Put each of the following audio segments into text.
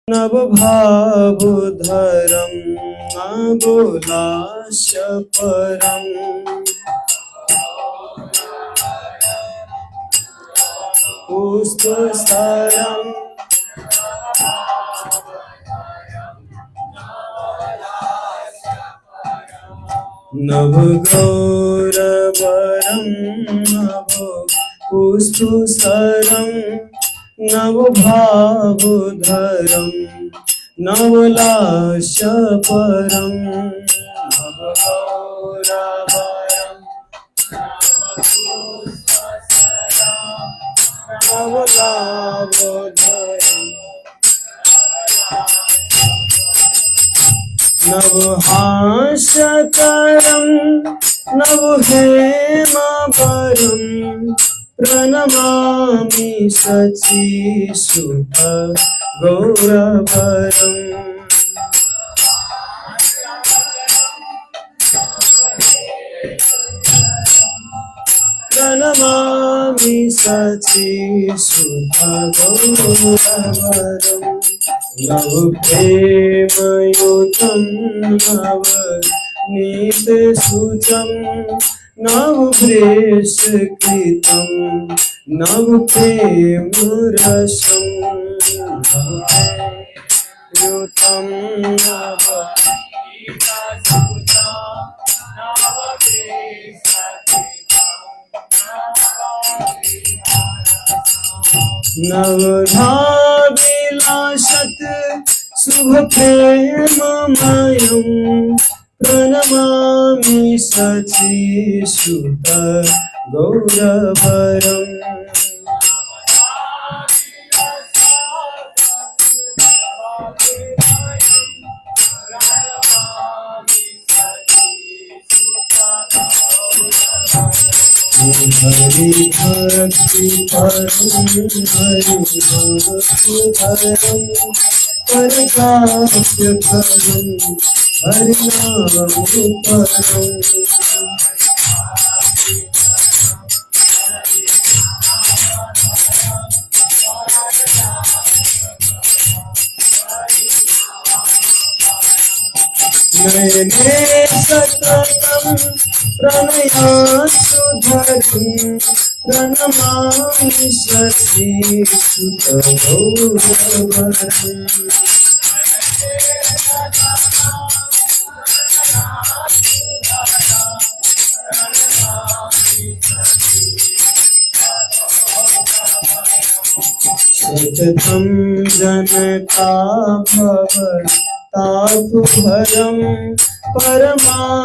नवभावधरं नवोल्लास्य परम् पुष्पस्तरम् नवगौरवरं नवो पुष्पस्तरं नवभावधरं नवोल्लास्य परम् नवगौरवरं नवभावधरं नवहास्यकरं नवहेमवरं प्रणमामि शचीसुत गौरवरम् प्रणमामि शचीसुत गौरवरम् नवप्रेमयुतं नवनीतसुचं नवप्रेषकृतं नवप्रेमरसं नवप्रेमयुतं नवधाविलासत् शुभप्रेममयं प्रणमामि शचीसुत गौरवरम् हरि भक्ति परं हरिनामधरं परकाव्यकरं हरिनामपरम् नयने सततं प्रणयासुधरं प्रणमामि शचीसुत गौरवरम् सततं जनता भवतापहरं परमार्थपरायण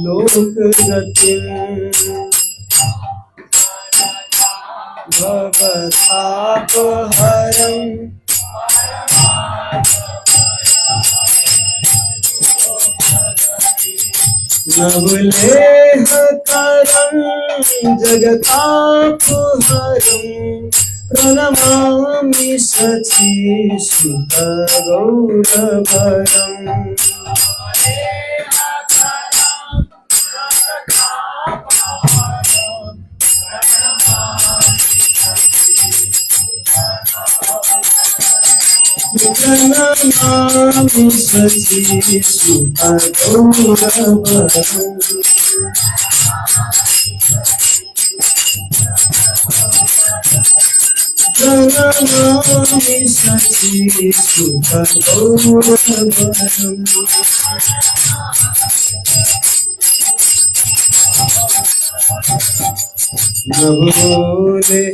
लोकगतिम् भवतापहरं नवलेहकरं जगतापहरं प्रणमामि शचीसुत गौरवरम् प्रणमामि शचीसुत गौरवरम् प्रणमामि शचीसुत गौरवरम् नवोले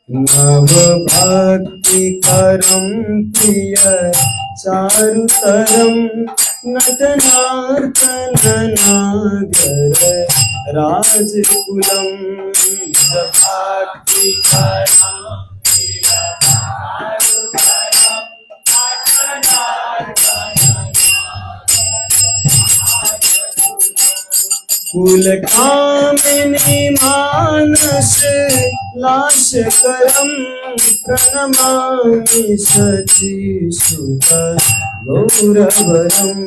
नवभक्तिकरं प्रिय चारुतरं नटनार्दननागर राजकुलं भक्तिकरं कुलकामिनी मानस लाशकरं प्रणमामि शचीसुत गौरवरम्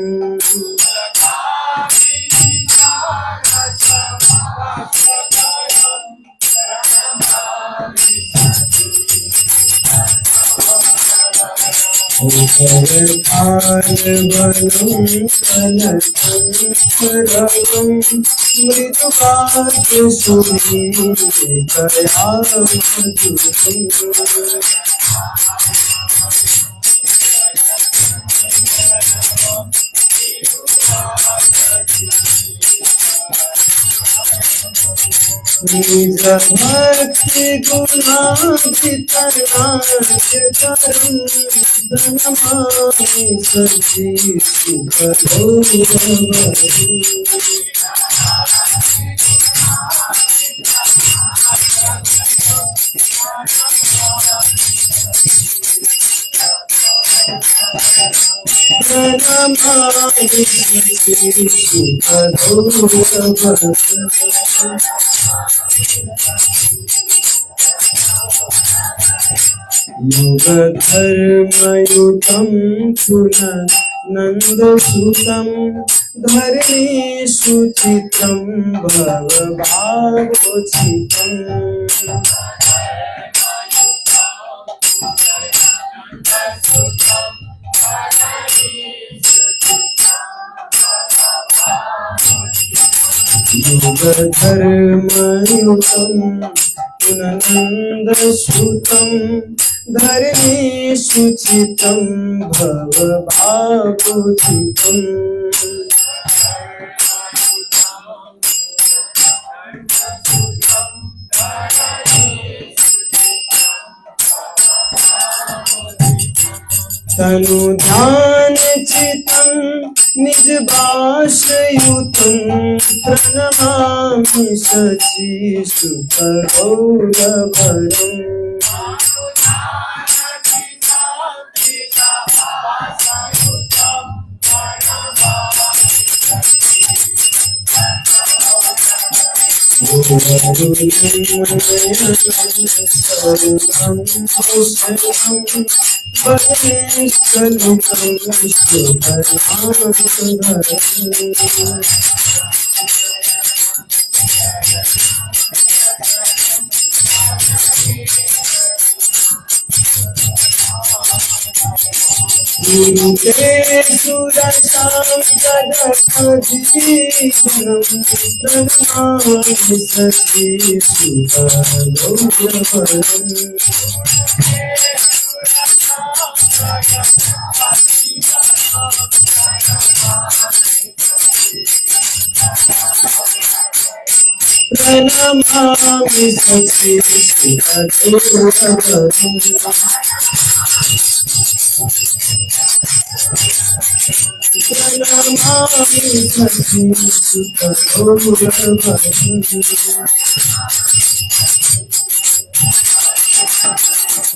पार्वणं कनकं मृदुकाव्य सुनीतया मधुरम् निज भक्ति गुणाधितनाट्यकरं प्रणमामि सचि सुखगौरवम् प्रणमामि सचि सुखगौरवम् योगधर्मयुतं पुननन्दसुतं धरणीसुचितं भवभावोचितम् योगधर्मयुतं पुननन्दसुतं धरणीसुचितं भवभावोचितम् तनुध्यानचितं निजभाषयुतं प्रणमामि शचीसुतगौरवरम् सुरसां जगदधीशं प्रणमामि सचीसुतगौरवरम् प्रणमामि सचीसुतगौरवरम् प्रणमामि सचीसुतगौरवरम्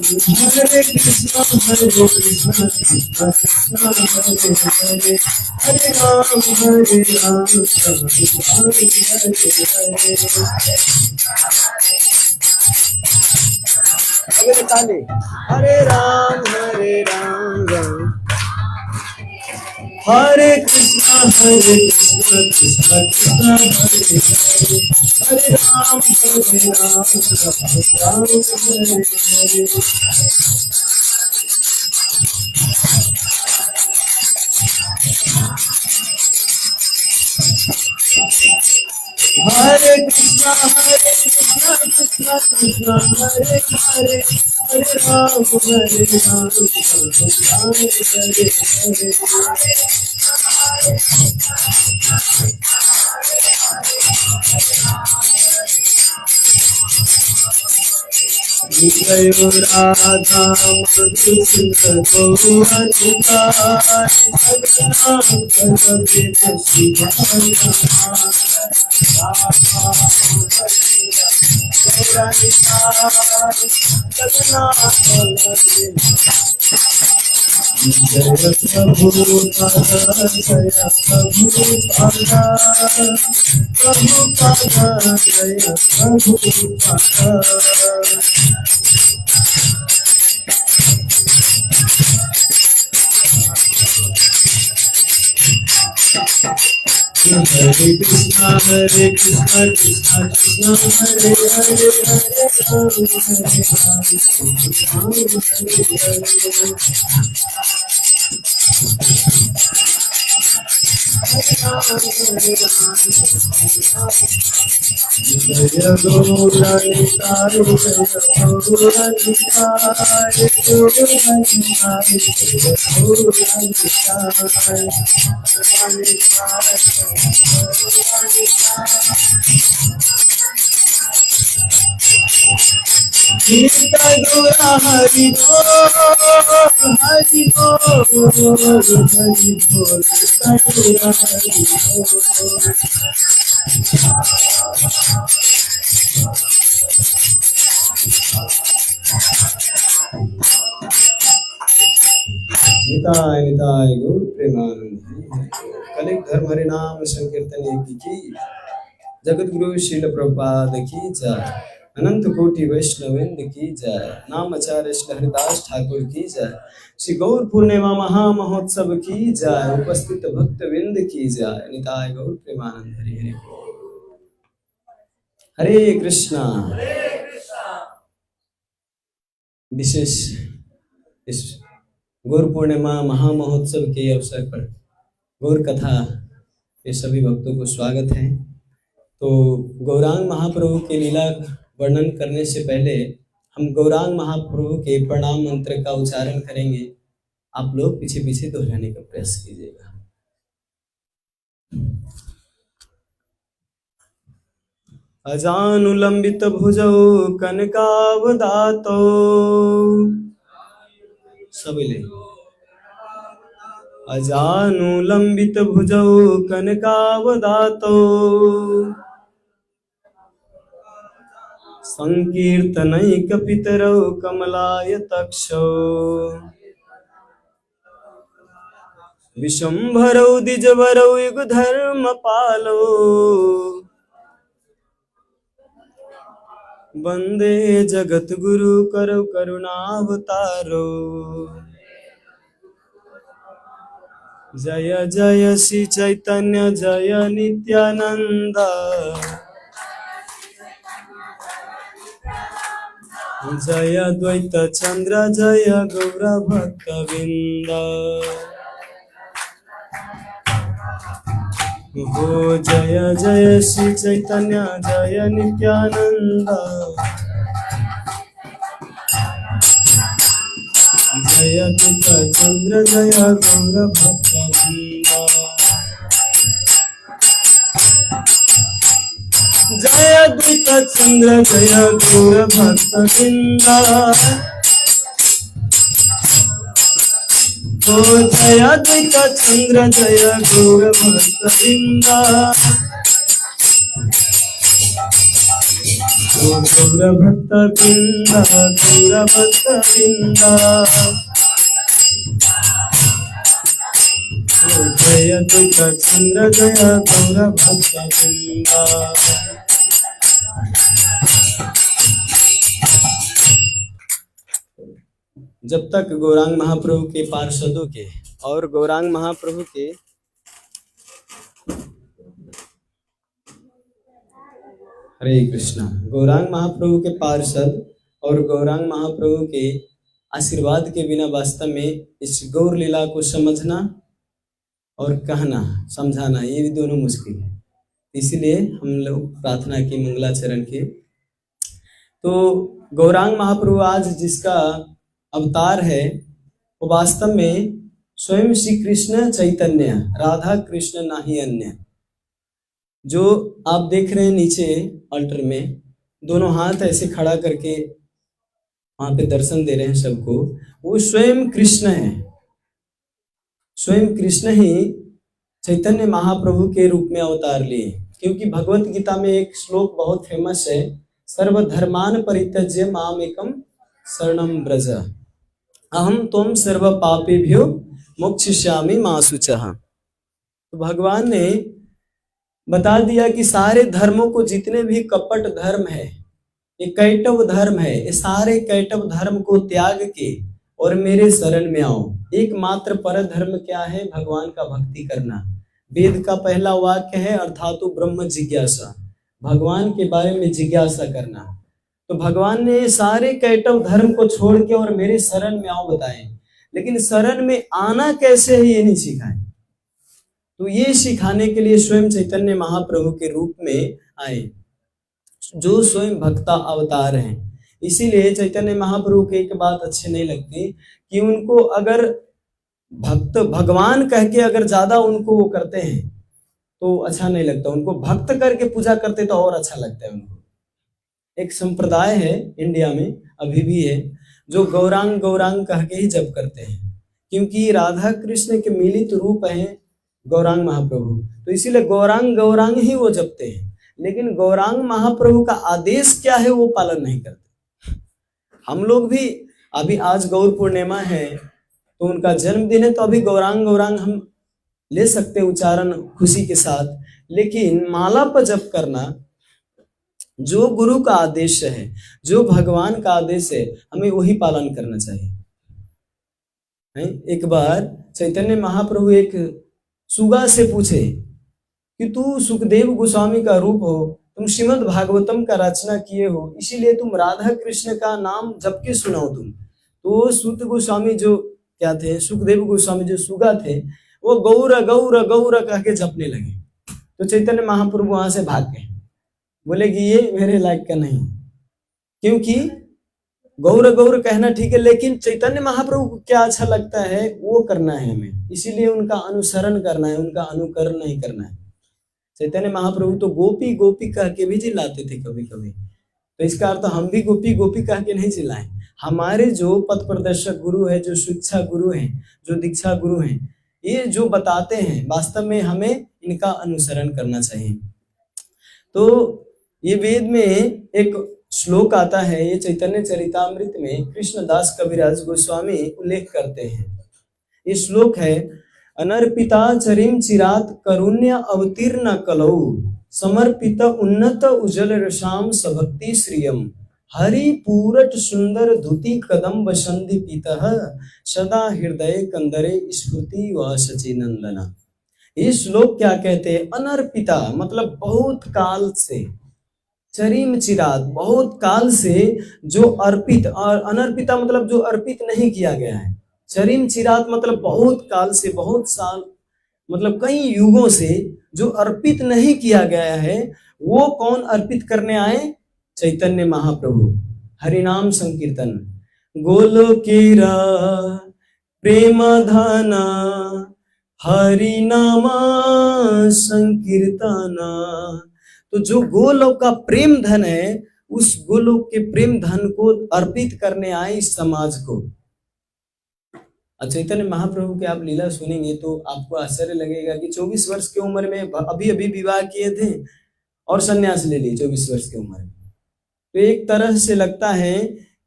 हरे कृष्ण कृष्ण कृष्ण हरे हरे हरे राम राम हरे हरे हरे राम राम हरे कृष्ण कृष्ण कृष्ण हरे हरे हरे राम राम हरे हरे हरे कृष्ण कृष्ण कृष्ण हरे हरे हरे राम राम हरे हरे जयो राधा मधुसूदन गौरनिताय सगुणां जय प्रभु पादा जय प्रभु पादा प्रभु पादा जय प्रभु पादा Hare Krishna Krishna Krishna Hare Hare Hare Jaya Gauranitai Nita Gaura Hari Bol Hari Bol Hari Bol Nita Gaura Hari Bol Nitai Nitai गौर प्रेमानंद कलिक धर्म हरि नाम संकीर्तन की जगत गुरु शील प्रभुपाद की जय अनंत कोटि वैष्णविंद की जय नामाचार्य श्री हरिदास ठाकुर की जय श्री गौर पूर्णिमा महा महोत्सव की जय उपस्थित भक्त विंद की जय निताय गौर प्रेमानंद हरि हरि हरे कृष्णा विशेष इस गौर पूर्णिमा महामहोत्सव के अवसर पर गौर कथा के सभी भक्तों को स्वागत है। तो गौरांग महाप्रभु के लीला वर्णन करने से पहले हम गौरांग महाप्रभु के प्रणाम मंत्र का उच्चारण करेंगे। आप लोग पीछे पीछे दोहराने का प्रयास कीजिएगा। अजानुलंबित भुजौ कनकावदातो सबले अजानुलंबित भुजौ कनकावदातो संकीर्तनैक पितरौ कमलायतक्षौ विशंभरौ द्विजवरौ युगधर्मपालौ वंदे जगत गुरु करौ करुणावतारो जय जय श्री चैतन्य जय नित्यानंद जय द्वैत चंद्र जय गौर भक्तवृंद हो जय जय श्री चैतन्य जय नित्यानंद जय द्वैत चंद्र जय गौर भक्तवृंद जय द्वैत चंद्र जय गौर भक्तवृंद ओ जय द्वैत चंद्र जय गौर भक्तवृंद ओ गौर भक्तवृंद गौर भक्तवृंद ओ जय द्वैत चंद्र जय गौर भक्तवृंद। जब तक गौरांग महाप्रभु के पार्षदों के और गौरांग महाप्रभु के हरे कृष्णा गौरांग महाप्रभु के पार्षद और गौरांग महाप्रभु के आशीर्वाद के बिना वास्तव में इस गौर लीला को समझना और कहना समझाना ये भी दोनों मुश्किल है। इसलिए हम लोग प्रार्थना की मंगलाचरण के। तो गौरांग महाप्रभु आज जिसका अवतार है वो वास्तव में स्वयं श्री कृष्ण चैतन्य राधा कृष्ण नाही अन्य। जो आप देख रहे हैं नीचे अल्टर में दोनों हाथ ऐसे खड़ा करके वहां पे दर्शन दे रहे हैं सबको, वो स्वयं कृष्ण है। स्वयं कृष्ण ही चैतन्य महाप्रभु के रूप में अवतार लिए। क्योंकि भगवत गीता में एक श्लोक बहुत फेमस है, सर्वधर्मान परित्यज्य माम एकम शरणम ब्रज अहम त्वं सर्व पापेभ्यो मोक्षयिष्यामि मा शुचः। तो भगवान ने बता दिया कि सारे धर्मों को, जितने भी कपट धर्म है, ये कैटव धर्म है, ये सारे कैटव धर्म को त्याग के और मेरे शरण में आओ। एकमात्र पर धर्म क्या है? भगवान का भक्ति करना। वेद का पहला वाक्य है अर्थात ब्रह्म जिज्ञासा, भगवान के बारे में जिज्ञासा करना। तो भगवान ने सारे कैटव धर्म को छोड़ के और मेरे शरण में आओ बताए, लेकिन शरण में आना कैसे है ये नहीं सिखाए। तो ये सिखाने के लिए स्वयं चैतन्य महाप्रभु के रूप में आए, जो स्वयं भक्ता अवतार हैं। इसीलिए चैतन्य महाप्रभु की एक बात अच्छी नहीं लगती कि उनको अगर भक्त भगवान कह के अगर ज्यादा उनको वो करते हैं तो अच्छा नहीं लगता, उनको भक्त करके पूजा करते तो और अच्छा लगता है उनको। एक संप्रदाय है इंडिया में, अभी भी है, जो गौरांग गौरांग कह के ही जप करते हैं, क्योंकि राधा कृष्ण के मिलित रूप हैं गौरांग महाप्रभु, तो इसीलिए गौरांग गौरांग ही वो जपते हैं। लेकिन गौरांग महाप्रभु का आदेश क्या है वो पालन नहीं करते। हम लोग भी अभी आज गौर पूर्णिमा है तो उनका जन्मदिन है, तो अभी गौरांग गौरांग हम ले सकते उच्चारण खुशी के साथ, लेकिन माला पर जप करना जो गुरु का आदेश है, जो भगवान का आदेश है, हमें वही पालन करना चाहिए। एक बार चैतन्य महाप्रभु एक सुगा से पूछे कि तू सुखदेव गोस्वामी का रूप हो, तुम श्रीमद् भागवतम का रचना किए हो, इसीलिए तुम राधा कृष्ण का नाम जप के सुनाओ तुम। तो सुत गोस्वामी जो क्या थे, सुखदेव गोस्वामी जो सुगा थे, वो गौर गौर गौर कह के जपने लगे। तो चैतन्य महाप्रभु वहां से भाग गए, बोले कि ये मेरे लायक का नहीं, क्योंकि गौर गौर कहना ठीक है, लेकिन चैतन्य महाप्रभु को क्या अच्छा लगता है वो करना है हमें, इसीलिए उनका अनुसरण करना है, उनका अनुकरण नहीं करना है। चैतन्य महाप्रभु तो गोपी गोपी कह के भी चिल्लाते थे कभी कभी, तो इसका अर्थ हम भी गोपी गोपी कह के नहीं चिल्लाएं। हमारे जो पथ प्रदर्शक गुरु है, जो शिक्षा गुरु हैं, जो दीक्षा गुरु हैं, ये जो बताते हैं वास्तव में हमें इनका अनुसरण करना चाहिए। तो ये वेद में एक श्लोक आता है, ये चैतन्य चरितामृत में कृष्णदास कविराज गोस्वामी उल्लेख करते हैं। ये श्लोक है, अनर्पिता चरिम चिरात करुण्य अवतीर्ण कलौ समर्पित उन्नत उज्जल रसाम सभक्ति श्रियम हरि पूरट सुंदर धुति कदम्ब संधि पितः सदा हृदय कंदरे स्फूर्ति व सचिनंदना। ये श्लोक क्या कहते हैं, अनर्पिता मतलब बहुत काल से, चरिम चिरात बहुत काल से जो अर्पित, और अनर्पिता मतलब जो अर्पित नहीं किया गया है, चरिम चिरात मतलब बहुत काल से, बहुत साल मतलब कई युगों से जो अर्पित नहीं किया गया है, वो कौन अर्पित करने आए, चैतन्य महाप्रभु। हरिनाम संकीर्तन गोलोकेरा प्रेम धना हरिनामा संकीर्तना। तो जो गोलोक का प्रेम धन है, उस गोलोक के प्रेम धन को अर्पित करने आए इस समाज को। चैतन्य महाप्रभु के आप लीला सुनेंगे तो आपको आश्चर्य लगेगा कि 24 वर्ष की उम्र में अभी अभी विवाह किए थे और संन्यास ले लिए 24 वर्ष की उम्र में। तो एक तरह से लगता है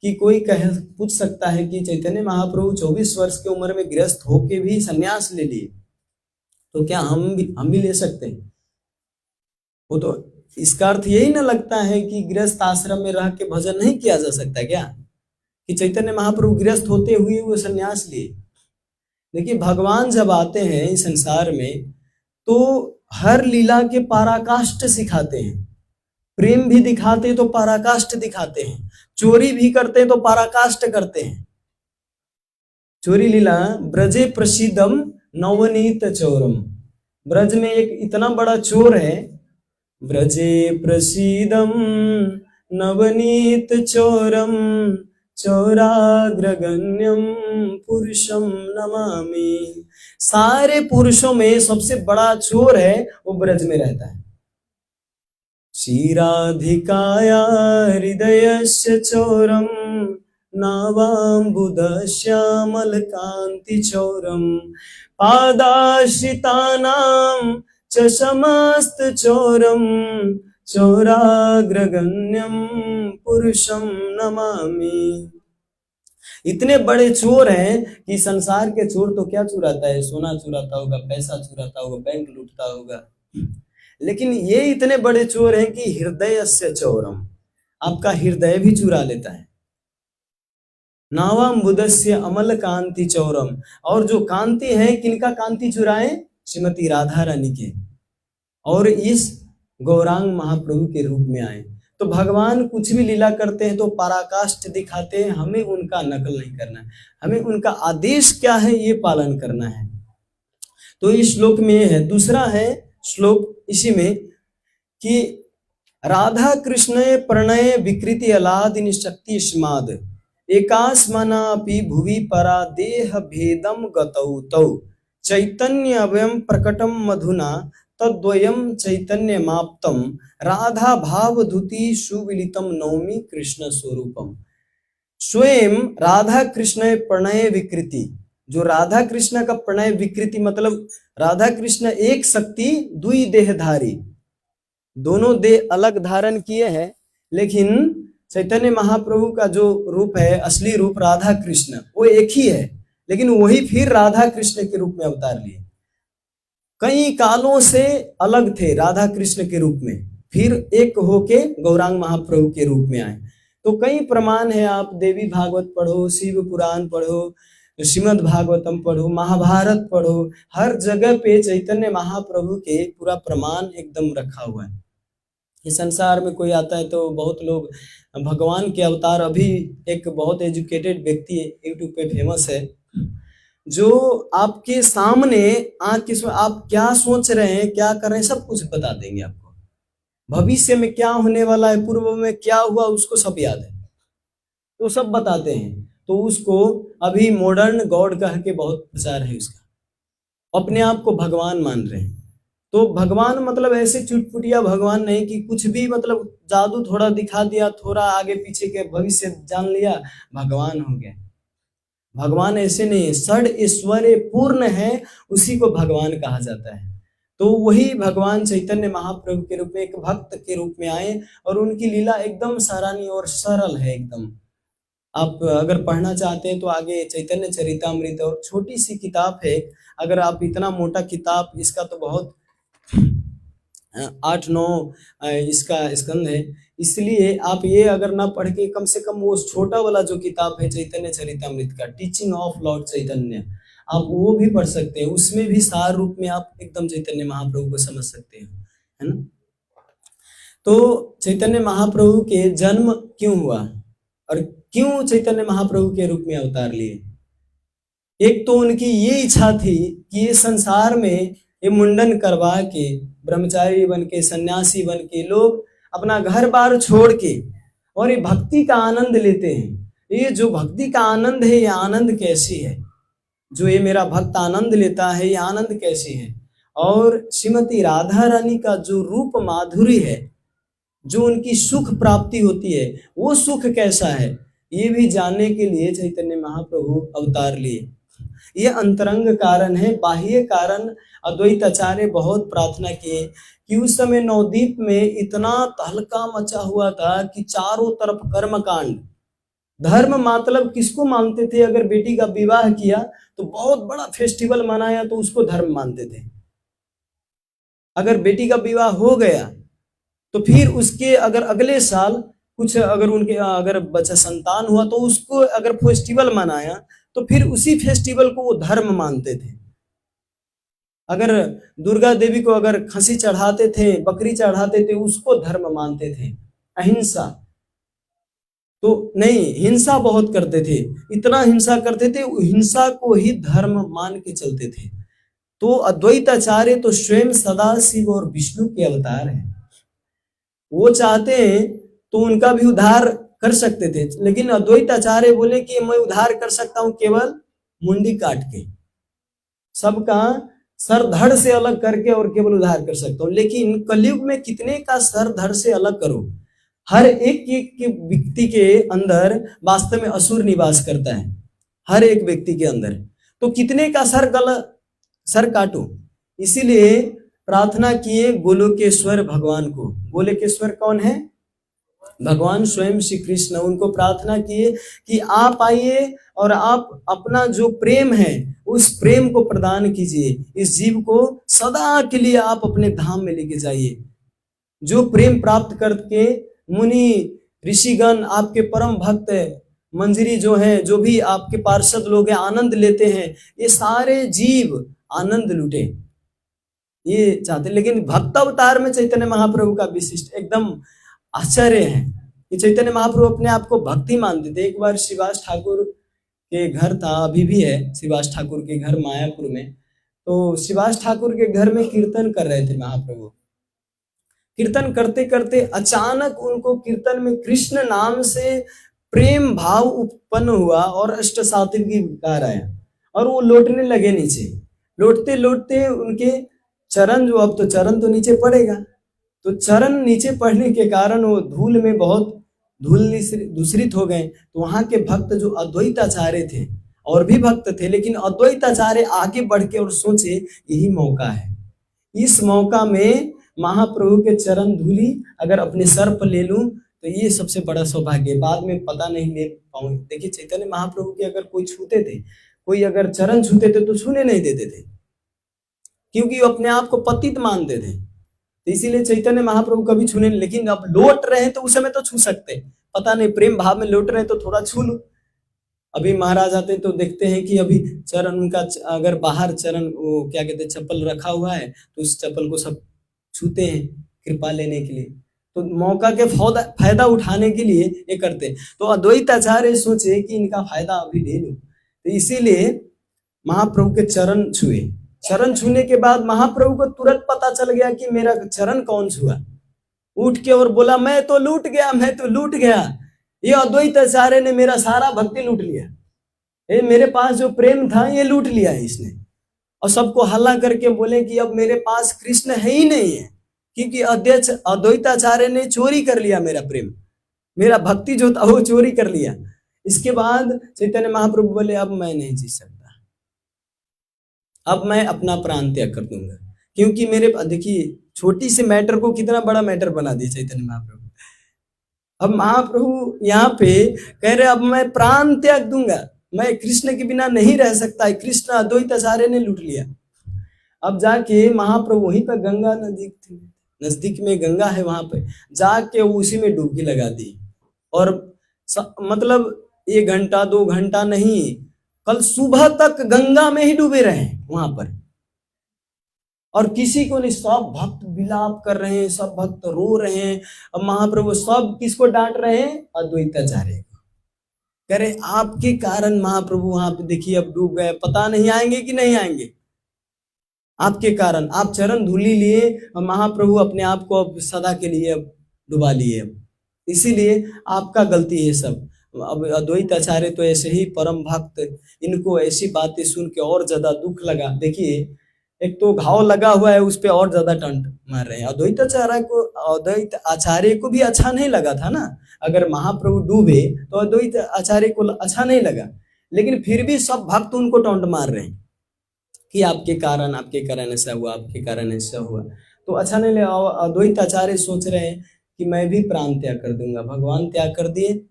कि कोई पूछ सकता है कि चैतन्य महाप्रभु 24 वर्ष की उम्र में गृहस्थ होके भी संन्यास ले लिए, तो क्या हम भी ले सकते हैं? वो तो इसका अर्थ यही ना लगता है कि गृहस्थ आश्रम में रह के भजन नहीं किया जा सकता क्या, कि चैतन्य महाप्रभु गृहस्थ होते हुए वो संन्यास लिए। देखिए, भगवान जब आते हैं इस संसार में तो हर लीला के पराकाष्ठ सिखाते हैं, प्रेम भी दिखाते तो पराकाष्ठ दिखाते हैं, चोरी भी करते तो पराकाष्ठ करते हैं। चोरी लीला ब्रजे प्रसिद्धम नवनीत चोरम, ब्रज में एक इतना बड़ा चोर है, ब्रजे प्रसिद्धम नवनीत चोरम चौराग्रगण्यम पुरुषम नमामि। सारे पुरुषों में सबसे बड़ा चोर है वो ब्रज में रहता है। क्षीराधिकाया हृदयस्य चोरम नावाम्बुदश्यामल कांति चोरम पादाश्रितानां च समस्त चोरम चौराग्रगण्यम पुरुषम नमामि। इतने बड़े चोर हैं कि संसार के चोर तो क्या चुराता है, सोना चुराता होगा, पैसा चुराता होगा, बैंक लूटता होगा, लेकिन ये इतने बड़े चोर हैं कि हृदय से चोरम, आपका हृदय भी चुरा लेता है। नावाम बुदस्य अमल कांति चौरम, और जो कांति है, किनका कांति चुराए, श्रीमती राधा रानी के और इस गौरांग महाप्रभु के रूप में आए। तो भगवान कुछ भी लीला करते हैं तो पराकाष्ठ दिखाते हैं, हमें उनका नकल नहीं करना है, हमें उनका आदेश क्या है ये पालन करना है। तो इस श्लोक में ये है। दूसरा है श्लोक इसी में कि राधा कृष्ण प्रणय विकृति अलादिनी शक्ति स्माद एकास्मनापि भुवि परा देह भेदम गतौ तौ चैतन्यवयं प्रकटम मधुना तद्वयं चैतन्यमाप्तम राधा भावधुति सुविलितम नौमी कृष्ण स्वरूपम। स्वयं राधा कृष्ण प्रणय विकृति, जो राधा कृष्ण का प्रणय विकृति मतलब राधा कृष्ण एक शक्ति दुई देहधारी, दोनों देह अलग धारण किए हैं, लेकिन चैतन्य महाप्रभु का जो रूप है, असली रूप राधा कृष्ण, वो एक ही है, लेकिन वही फिर राधा कृष्ण के रूप में अवतार लिए। कई कालों से अलग थे राधा कृष्ण के रूप में, फिर एक होके गौरांग महाप्रभु के रूप में आए। तो कई प्रमाण है, आप देवी भागवत पढ़ो, शिव पुराण पढ़ो, श्रीमद् भागवतम पढ़ो, महाभारत पढ़ो, हर जगह पे चैतन्य महाप्रभु के पूरा प्रमाण एकदम रखा हुआ है। इस संसार में कोई आता है तो बहुत लोग भगवान के अवतार, अभी एक बहुत एजुकेटेड व्यक्ति यूट्यूब पे फेमस है, जो आपके सामने आके आप क्या सोच रहे हैं, क्या कर रहे हैं, सब कुछ बता देंगे आपको। भविष्य में क्या होने वाला है, पूर्व में क्या हुआ, उसको सब याद है, तो सब बताते हैं। तो उसको अभी मॉडर्न गॉड कह के बहुत प्रचार है उसका, अपने आप को भगवान मान रहे हैं। तो भगवान मतलब ऐसे चुटपुटिया भगवान नहीं कि कुछ भी मतलब जादू थोड़ा दिखा दिया, थोड़ा आगे पीछे के भविष्य जान लिया, भगवान हो गया। भगवान ऐसे नहीं है, षड ऐश्वर्य पूर्ण है, उसी को भगवान कहा जाता है। तो वही भगवान चैतन्य महाप्रभु के रूप में एक भक्त के रूप में आए और उनकी लीला एकदम सराहनीय और सरल है एकदम। आप अगर पढ़ना चाहते हैं तो आगे चैतन्य चरितामृत और छोटी सी किताब है, अगर आप इतना मोटा किताब, इसका तो बहुत 8-9 इसका स्कंद है, इसलिए आप ये अगर ना पढ़ के कम से कम वो छोटा वाला जो किताब है चैतन्य चरितामृत का, टीचिंग ऑफ लॉर्ड चैतन्य, आप वो भी पढ़ सकते हैं। उसमें भी सार रूप में आप एकदम चैतन्य महाप्रभु को समझ सकते हैं, है ना। तो चैतन्य महाप्रभु के जन्म क्यों हुआ और क्यों चैतन्य महाप्रभु के रूप में अवतार लिए? एक तो उनकी ये इच्छा थी कि ये संसार में ये मुंडन करवा के, ब्रह्मचारी बन के, सन्यासी बन के लोग अपना घर बार छोड़ के और ये भक्ति का आनंद लेते हैं। ये जो भक्ति का आनंद है, ये आनंद कैसी है, जो ये मेरा भक्त आनंद लेता है, ये आनंद कैसी है। और श्रीमती राधा रानी का जो रूप माधुरी है, जो उनकी सुख प्राप्ति होती है, वो सुख कैसा है, ये भी जानने के लिए चैतन्य महाप्रभु अवतार लिए। ये अंतरंग कारण है। बाह्य कारण अद्वैत आचार्य बहुत प्रार्थना किए कि उस समय नवदीप में इतना तहलका मचा हुआ था कि चारों तरफ कर्मकांड, धर्म मतलब किसको मानते थे, अगर बेटी का विवाह किया तो बहुत बड़ा फेस्टिवल मनाया तो उसको धर्म मानते थे। अगर बेटी का विवाह हो गया तो फिर उसके अगर अगले साल कुछ अगर उनके अगर बच्चा संतान हुआ तो उसको अगर फेस्टिवल मनाया तो फिर उसी फेस्टिवल को वो धर्म मानते थे। अगर दुर्गा देवी को अगर खसी चढ़ाते थे, बकरी चढ़ाते थे, उसको धर्म मानते थे। अहिंसा तो नहीं, हिंसा बहुत करते थे, इतना हिंसा करते थे, हिंसा को ही धर्म मान के चलते थे। तो अद्वैताचार्य तो स्वयं सदाशिव और विष्णु के अवतार हैं। वो चाहते हैं तो उनका भी उद्धार कर सकते थे, लेकिन अद्वैताचार्य बोले कि मैं उद्धार कर सकता हूं केवल मुंडी काट के, सबका सर धड़ से अलग करके और केवल उद्धार कर सकता हूं। लेकिन कलयुग में कितने का सर धड़ से अलग करो, हर एक व्यक्ति के अंदर वास्तव में असुर निवास करता है, हर एक व्यक्ति के अंदर, तो कितने का सर काटो। इसीलिए प्रार्थना किए गोलोकेश्वर भगवान को। गोलोकेश्वर कौन है? भगवान स्वयं श्री कृष्ण। उनको प्रार्थना किए कि आप आइए और आप अपना जो प्रेम है उस प्रेम को प्रदान कीजिए, इस जीव को सदा के लिए आप अपने धाम में लेके जाइए। जो प्रेम प्राप्त करके मुनि ऋषिगण, आपके परम भक्त मंजरी जो है, जो भी आपके पार्षद लोग हैं, आनंद लेते हैं, ये सारे जीव आनंद लूटे। ये चाहते। लेकिन भक्त अवतार में चैतन्य महाप्रभु का विशिष्ट एकदम आश्चर्य है कि चैतन्य महाप्रभु अपने आप को भक्ति मानते थे। एक बार श्रीवास ठाकुर के घर था, अभी भी है श्रीवास ठाकुर के घर मायापुर में। तो श्रीवास ठाकुर के घर में कीर्तन कर रहे थे महाप्रभु। कीर्तन करते करते अचानक उनको कीर्तन में कृष्ण नाम से प्रेम भाव उत्पन्न हुआ और अष्ट सात्विकी विकार आया और वो लौटने लगे नीचे। लौटते लौटते उनके चरण जो, अब तो चरण तो नीचे पड़ेगा, तो चरण नीचे पड़ने के कारण वो धूल में बहुत धूल दूषित हो गए। तो वहां के भक्त जो अद्वैताचार्य थे, और भी भक्त थे, लेकिन अद्वैताचार्य आगे बढ़ के और सोचे यही मौका है, इस मौका में महाप्रभु के चरण धूली अगर अपने सर पर ले लूं तो ये सबसे बड़ा सौभाग्य। बाद में पता नहीं ले पाऊंगी। देखिए चैतन्य महाप्रभु के अगर कोई छूते थे, कोई अगर चरण छूते थे तो छूने नहीं देते थे, क्योंकि वो अपने आप को पतित मानते थे। तो इसीलिए चैतन्य महाप्रभु कभी छूने नहीं। लेकिन अब लौट रहे हैं तो उस समय तो छू सकते, पता नहीं प्रेम भाव में लौट रहे हैं तो थोड़ा छू लो। अभी महाराज आते तो देखते हैं कि अभी चरण उनका अगर बाहर चरण वो क्या कहते हैं चप्पल रखा हुआ है तो उस चप्पल को सब छूते हैं कृपा लेने के लिए। तो मौका के फायदा उठाने के लिए ये करते। तो अद्वैताचार्य सोचे कि इनका फायदा अभी ले लूं, तो इसीलिए महाप्रभु के चरण छुए। चरण छूने के बाद महाप्रभु को तुरंत पता चल गया कि मेरा चरण कौन छुआ। उठ के और बोला मैं तो लूट गया, मैं तो लूट गया, ये अद्वैताचार्य ने मेरा सारा भक्ति लूट लिया, ये मेरे पास जो प्रेम था ये लूट लिया है इसने। और सबको हल्ला करके बोले कि अब मेरे पास कृष्ण है ही नहीं है, क्योंकि अद्वैताचार्य ने चोरी कर लिया मेरा प्रेम, मेरा भक्ति जो था वो चोरी कर लिया। इसके बाद चैतन्य महाप्रभु बोले अब मैं नहीं जी सकता, अब मैं अपना प्राण त्याग कर दूंगा। क्योंकि मेरे, देखिए छोटी सी मैटर को कितना बड़ा मैटर बना दिया चैतन्य महाप्रभु। अब महाप्रभु यहाँ पे कह रहे अब मैं प्राण त्याग दूंगा, मैं कृष्ण के बिना नहीं रह सकता है, कृष्ण अद्वैताचार्य ने लूट लिया। अब जाके महाप्रभु वहीं पर गंगा नजदीक थी, नजदीक में गंगा है, वहां पे जाके उसी में डुबकी लगा दी। और मतलब 1 घंटा 2 घंटा नहीं, कल सुबह तक गंगा में ही डूबे रहे वहां पर। और किसी को नहीं, सब भक्त विलाप कर रहे हैं, सब भक्त रो रहे हैं। अब महाप्रभु सब किसको डांट रहे हैं? अद्वैताचार्य को। कह रहे आपके कारण महाप्रभु वहां पे देखिए अब डूब गए, पता नहीं आएंगे कि नहीं आएंगे, आपके कारण। आप चरण धूली लिए और महाप्रभु अपने आप को अब सदा के लिए अब डुबा लिए, इसीलिए आपका गलती है सब। अब अद्वैताचार्य तो ऐसे ही परम भक्त, इनको ऐसी बातें सुन के और ज्यादा दुख लगा। देखिए एक तो घाव लगा हुआ है उस पे और ज्यादा टंट मार रहे हैं। अद्वैताचार्य को भी अच्छा नहीं लगा था ना, अगर महाप्रभु डूबे तो अद्वैताचार्य को अच्छा नहीं लगा, लेकिन फिर भी सब भक्त उनको टंट मार रहे हैं कि आपके कारण ऐसा हुआ, आपके कारण ऐसा हुआ, तो अच्छा नहीं लगा। अद्वैताचार्य सोच रहे हैं कि मैं भी प्राण त्याग कर दूंगा, भगवान त्याग कर दिए,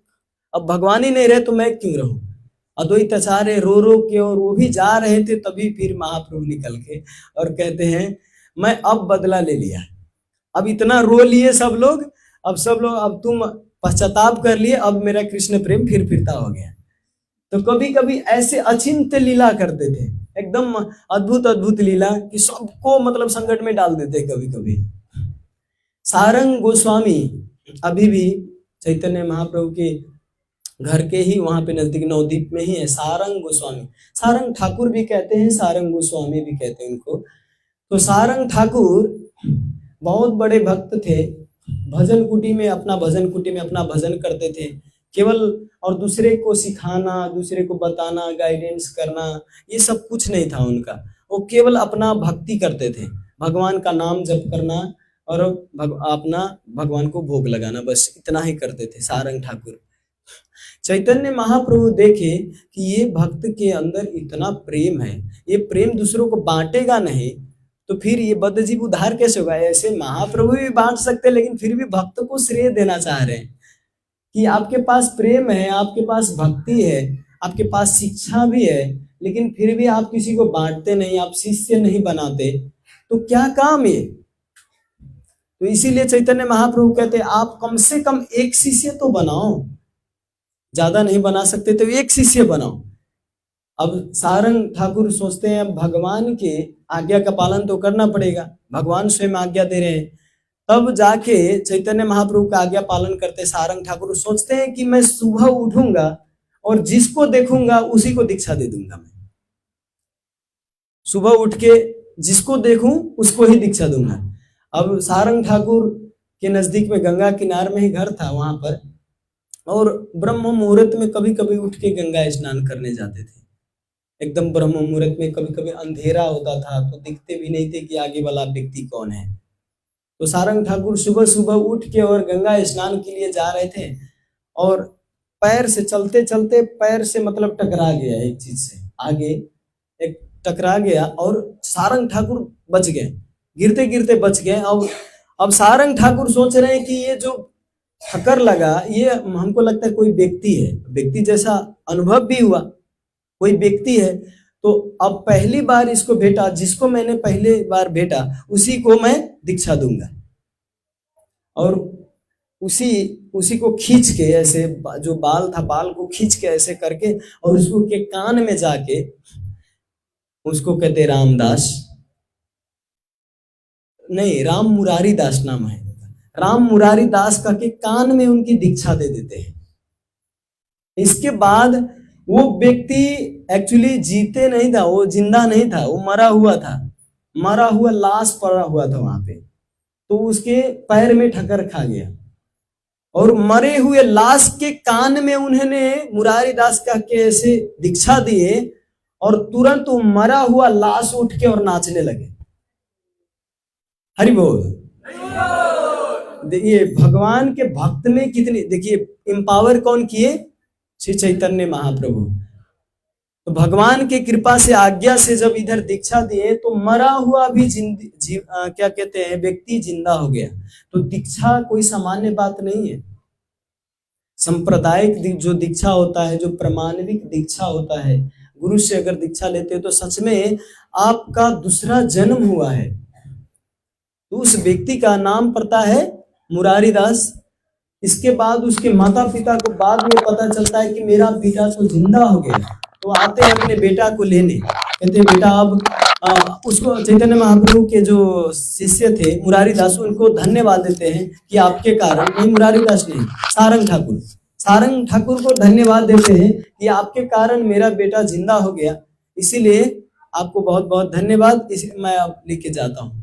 अब भगवान ही नहीं रहे तो मैं क्यों रहूं। अद्वैताचार्य रो रो के, और वो भी जा रहे थे, तभी फिर महाप्रभु निकल के और कहते हैं मैं अब बदला ले लिया, अब इतना रो लिए सब लोग, अब तुम पश्चाताप कर लिए, अब मेरा कृष्ण प्रेम फिर फिरता हो गया। तो कभी कभी ऐसे अचिंत्य लीला करते थे, एकदम अद्भुत अद्भुत लीला कि सबको मतलब संकट में डाल देते। कभी कभी सारंग गोस्वामी अभी भी चैतन्य महाप्रभु के घर के ही वहां पे नजदीक नवद्वीप में ही है सारंग गोस्वामी। सारंग ठाकुर भी कहते हैं, सारंग गोस्वामी भी कहते हैं उनको। तो सारंग ठाकुर बहुत बड़े भक्त थे, भजन कुटी में अपना भजन करते थे केवल, और दूसरे को सिखाना, दूसरे को बताना, गाइडेंस करना, ये सब कुछ नहीं था उनका। वो केवल अपना भक्ति करते थे, भगवान का नाम जप करना और अपना भगवान को भोग लगाना, बस इतना ही करते थे सारंग ठाकुर। चैतन्य महाप्रभु देखे कि ये भक्त के अंदर इतना प्रेम है, ये प्रेम दूसरों को बांटेगा नहीं, तो फिर ये बद्धजीव उद्धार कैसे होगा। ऐसे महाप्रभु भी बांट सकते, लेकिन फिर भी भक्त को श्रेय देना चाह रहे हैं कि आपके पास प्रेम है, आपके पास भक्ति है, आपके पास शिक्षा भी है, लेकिन फिर भी आप किसी को बांटते नहीं, आप शिष्य नहीं बनाते, तो क्या काम है। तो इसीलिए चैतन्य महाप्रभु कहते हैं आप कम से कम एक शिष्य तो बनाओ, ज्यादा नहीं बना सकते तो एक शिष्य बनाओ। अब सारंग ठाकुर सोचते हैं अब भगवान के आज्ञा का पालन तो करना पड़ेगा, भगवान स्वयं आज्ञा दे रहे हैं। तब जाके चैतन्य महाप्रभु का आज्ञा पालन करते सारंग ठाकुर सोचते हैं कि मैं सुबह उठूंगा और जिसको देखूंगा उसी को दीक्षा दे दूंगा। मैं सुबह उठ के जिसको देखूं उसको ही दीक्षा दूंगा। अब सारंग ठाकुर के नजदीक में गंगा किनारे में ही घर था वहां पर, और ब्रह्म मुहूर्त में कभी कभी उठ के गंगा स्नान करने जाते थे। एकदम ब्रह्म मुहूर्त में कभी कभी अंधेरा होता था तो दिखते भी नहीं थे कि आगे वाला व्यक्ति कौन है। तो सारंग ठाकुर सुबह सुबह उठ के और गंगा स्नान के लिए जा रहे थे, और पैर से चलते चलते पैर से मतलब टकरा गया एक चीज से, आगे एक टकरा गया और सारंग ठाकुर बच गए, गिरते गिरते बच गए। अब सारंग ठाकुर सोच रहे हैं कि ये जो ठक्कर लगा ये हमको लगता है कोई व्यक्ति है, व्यक्ति जैसा अनुभव भी हुआ, कोई व्यक्ति है। तो अब पहली बार इसको भेटा, जिसको मैंने पहले बार भेटा उसी को मैं दीक्षा दूंगा। और उसी को खींच के ऐसे, जो बाल था बाल को खींच के ऐसे करके और उसको के कान में जाके, उसको कहते रामदास, नहीं राम मुरारी दास नाम है, राम मुरारी दास का के कान में उनकी दीक्षा दे देते हैं। इसके बाद वो व्यक्ति एक्चुअली जीते नहीं था, वो जिंदा नहीं था, वो मरा हुआ था, मरा हुआ लाश पड़ा हुआ था वहां पे। तो उसके पैर में ठक्कर खा गया और मरे हुए लाश के कान में उन्होंने मुरारी दास का के ऐसे दीक्षा दिए, और तुरंत वो मरा हुआ लाश उठ के और नाचने लगे। हरि बोल। देखिए भगवान के भक्त में कितनी, देखिए एम्पावर कौन किए, श्री चैतन्य महाप्रभु। तो भगवान की कृपा से आज्ञा से जब इधर दीक्षा दिए तो मरा हुआ भी क्या कहते हैं व्यक्ति जिंदा हो गया। तो दीक्षा कोई सामान्य बात नहीं है। सांप्रदायिक जो दीक्षा होता है, जो प्रमाणिक दीक्षा होता है, गुरु से अगर दीक्षा लेते हो तो सच में आपका दूसरा जन्म हुआ है। तो उस व्यक्ति का नाम पड़ता है मुरारी दास। इसके बाद उसके माता पिता को बाद में पता चलता है कि मेरा बेटा तो जिंदा हो गया। तो आते हैं अपने बेटा को लेने, कहते हैं बेटा अब उसको चैतन्य महाप्रभु के जो शिष्य थे मुरारी दास, उनको धन्यवाद देते हैं कि आपके कारण, नहीं मुरारी दास नहीं, सारंग ठाकुर को धन्यवाद देते हैं कि आपके कारण मेरा बेटा जिंदा हो गया, इसीलिए आपको बहुत बहुत धन्यवाद, मैं अब लेके जाता हूँ।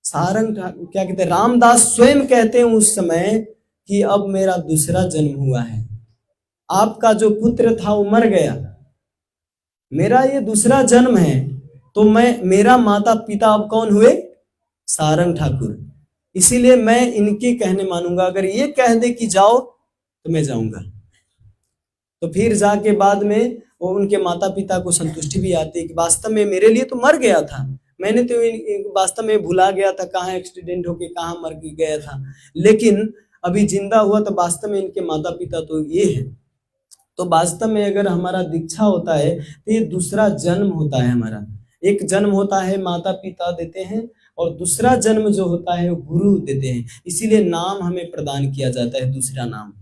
सारंग ठाकुर क्या कहते हैं, रामदास स्वयं कहते हैं उस समय कि अब मेरा दूसरा जन्म हुआ है, आपका जो पुत्र था वो मर गया, मेरा ये दूसरा जन्म है। तो मेरा माता पिता अब कौन हुए, सारंग ठाकुर, इसीलिए मैं इनके कहने मानूंगा। अगर ये कह दे कि जाओ तो मैं जाऊंगा। तो फिर जाके बाद में वो उनके माता पिता को संतुष्टि भी आती है कि वास्तव में मेरे लिए तो मर गया था, मैंने तो वास्तव में भुला गया था, कहाँ एक्सीडेंट होके कहाँ मर गया था, लेकिन अभी जिंदा हुआ तो वास्तव में इनके माता पिता तो ये है। तो वास्तव में अगर हमारा दीक्षा होता है तो ये दूसरा जन्म होता है हमारा। एक जन्म होता है माता पिता देते हैं और दूसरा जन्म जो होता है वो गुरु देते हैं, इसीलिए नाम हमें प्रदान किया जाता है, दूसरा नाम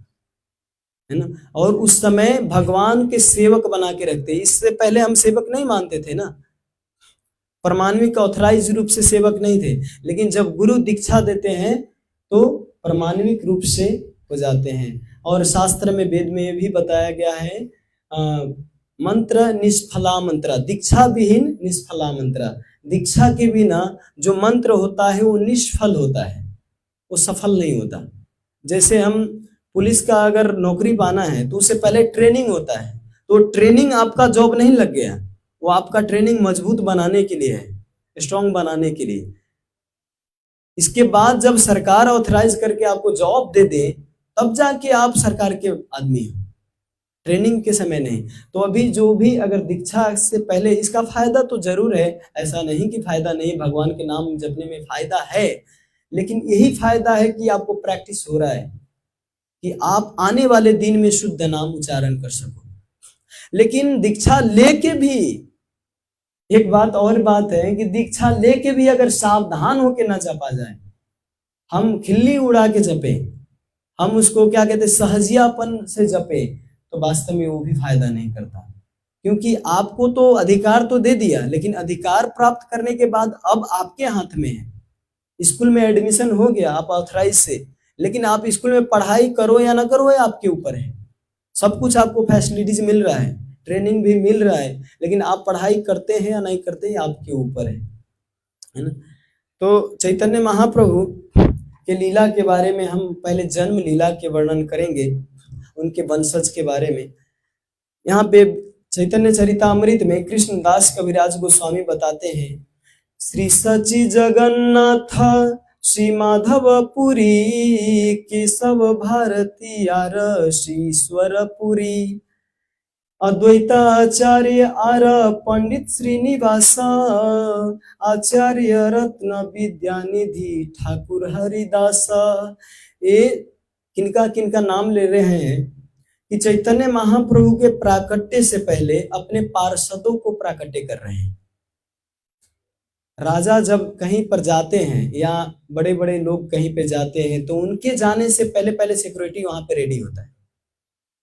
है ना। और उस समय भगवान के सेवक बना के रखते हैं। इससे पहले हम सेवक नहीं मानते थे ना, प्रमाणिक ऑथराइज रूप से सेवक नहीं थे, लेकिन जब गुरु दीक्षा देते हैं तो प्रमाणिक रूप से हो जाते हैं। और शास्त्र में वेद में भी बताया गया है मंत्र निष्फला मंत्र, दीक्षा विहीन निष्फला मंत्र, दीक्षा के बिना जो मंत्र होता है वो निष्फल होता है, वो सफल नहीं होता। जैसे हम पुलिस का अगर नौकरी पाना है तो उससे पहले ट्रेनिंग होता है, तो ट्रेनिंग आपका जॉब नहीं लग गया, वो आपका ट्रेनिंग मजबूत बनाने के लिए है, स्ट्रांग बनाने के लिए। इसके बाद जब सरकार ऑथराइज करके आपको जॉब दे दे तब जाके आप सरकार के आदमी हो, ट्रेनिंग के समय नहीं। तो अभी जो भी अगर दीक्षा से पहले, इसका फायदा तो जरूर है, ऐसा नहीं कि फायदा नहीं, भगवान के नाम जपने में फायदा है, लेकिन यही फायदा है कि आपको प्रैक्टिस हो रहा है कि आप आने वाले दिन में शुद्ध नाम उच्चारण कर सको। लेकिन दीक्षा लेके भी एक बात है कि दीक्षा लेके भी अगर सावधान होके ना जपा जाए, हम खिल्ली उड़ा के जपे, हम उसको क्या कहते सहजियापन से जपे, तो वास्तव में वो भी फायदा नहीं करता। क्योंकि आपको तो अधिकार तो दे दिया, लेकिन अधिकार प्राप्त करने के बाद अब आपके हाथ में है। स्कूल में एडमिशन हो गया आप ऑथराइज से, लेकिन आप स्कूल में पढ़ाई करो या ना करो, ये आपके ऊपर है। सब कुछ आपको फैसिलिटीज मिल रहा है, ट्रेनिंग भी मिल रहा है, लेकिन आप पढ़ाई करते हैं या नहीं करते, ये आपके ऊपर है ना। तो चैतन्य महाप्रभु के लीला के बारे में हम पहले जन्म लीला के वर्णन करेंगे, उनके वंशज के बारे में। यहाँ पे चैतन्य चरितामृत में कृष्णदास कविराज गोस्वामी बताते हैं, श्री सची जगन्नाथ श्री माधवपुरी केशव भारती आर ईश्वरपुरी अद्वैताचार्य आर पंडित श्रीनिवास आचार्य रत्न विद्यानिधि ठाकुर हरिदास। ये किनका किनका नाम ले रहे हैं कि चैतन्य महाप्रभु के प्राकट्य से पहले अपने पार्षदों को प्राकट्य कर रहे हैं। राजा जब कहीं पर जाते हैं या बड़े बड़े लोग कहीं पे जाते हैं तो उनके जाने से पहले पहले सिक्योरिटी वहां पे रेडी होता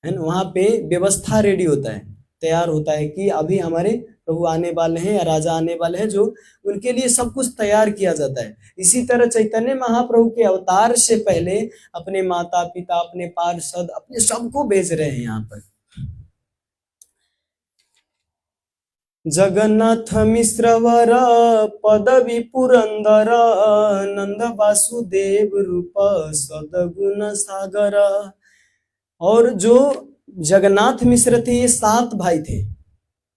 है ना, वहां पे व्यवस्था रेडी होता है, तैयार होता है कि अभी हमारे प्रभु आने वाले हैं या राजा आने वाले हैं, जो उनके लिए सब कुछ तैयार किया जाता है। इसी तरह चैतन्य महाप्रभु के अवतार से पहले अपने माता पिता, अपने पार्षद, अपने सबको भेज रहे हैं यहाँ पर। जगन्नाथ मिश्रवर पदवी पुरंदर नंद वासुदेव रूप सदगुण सागर। और जो जगन्नाथ मिश्र थे ये 7 भाई थे,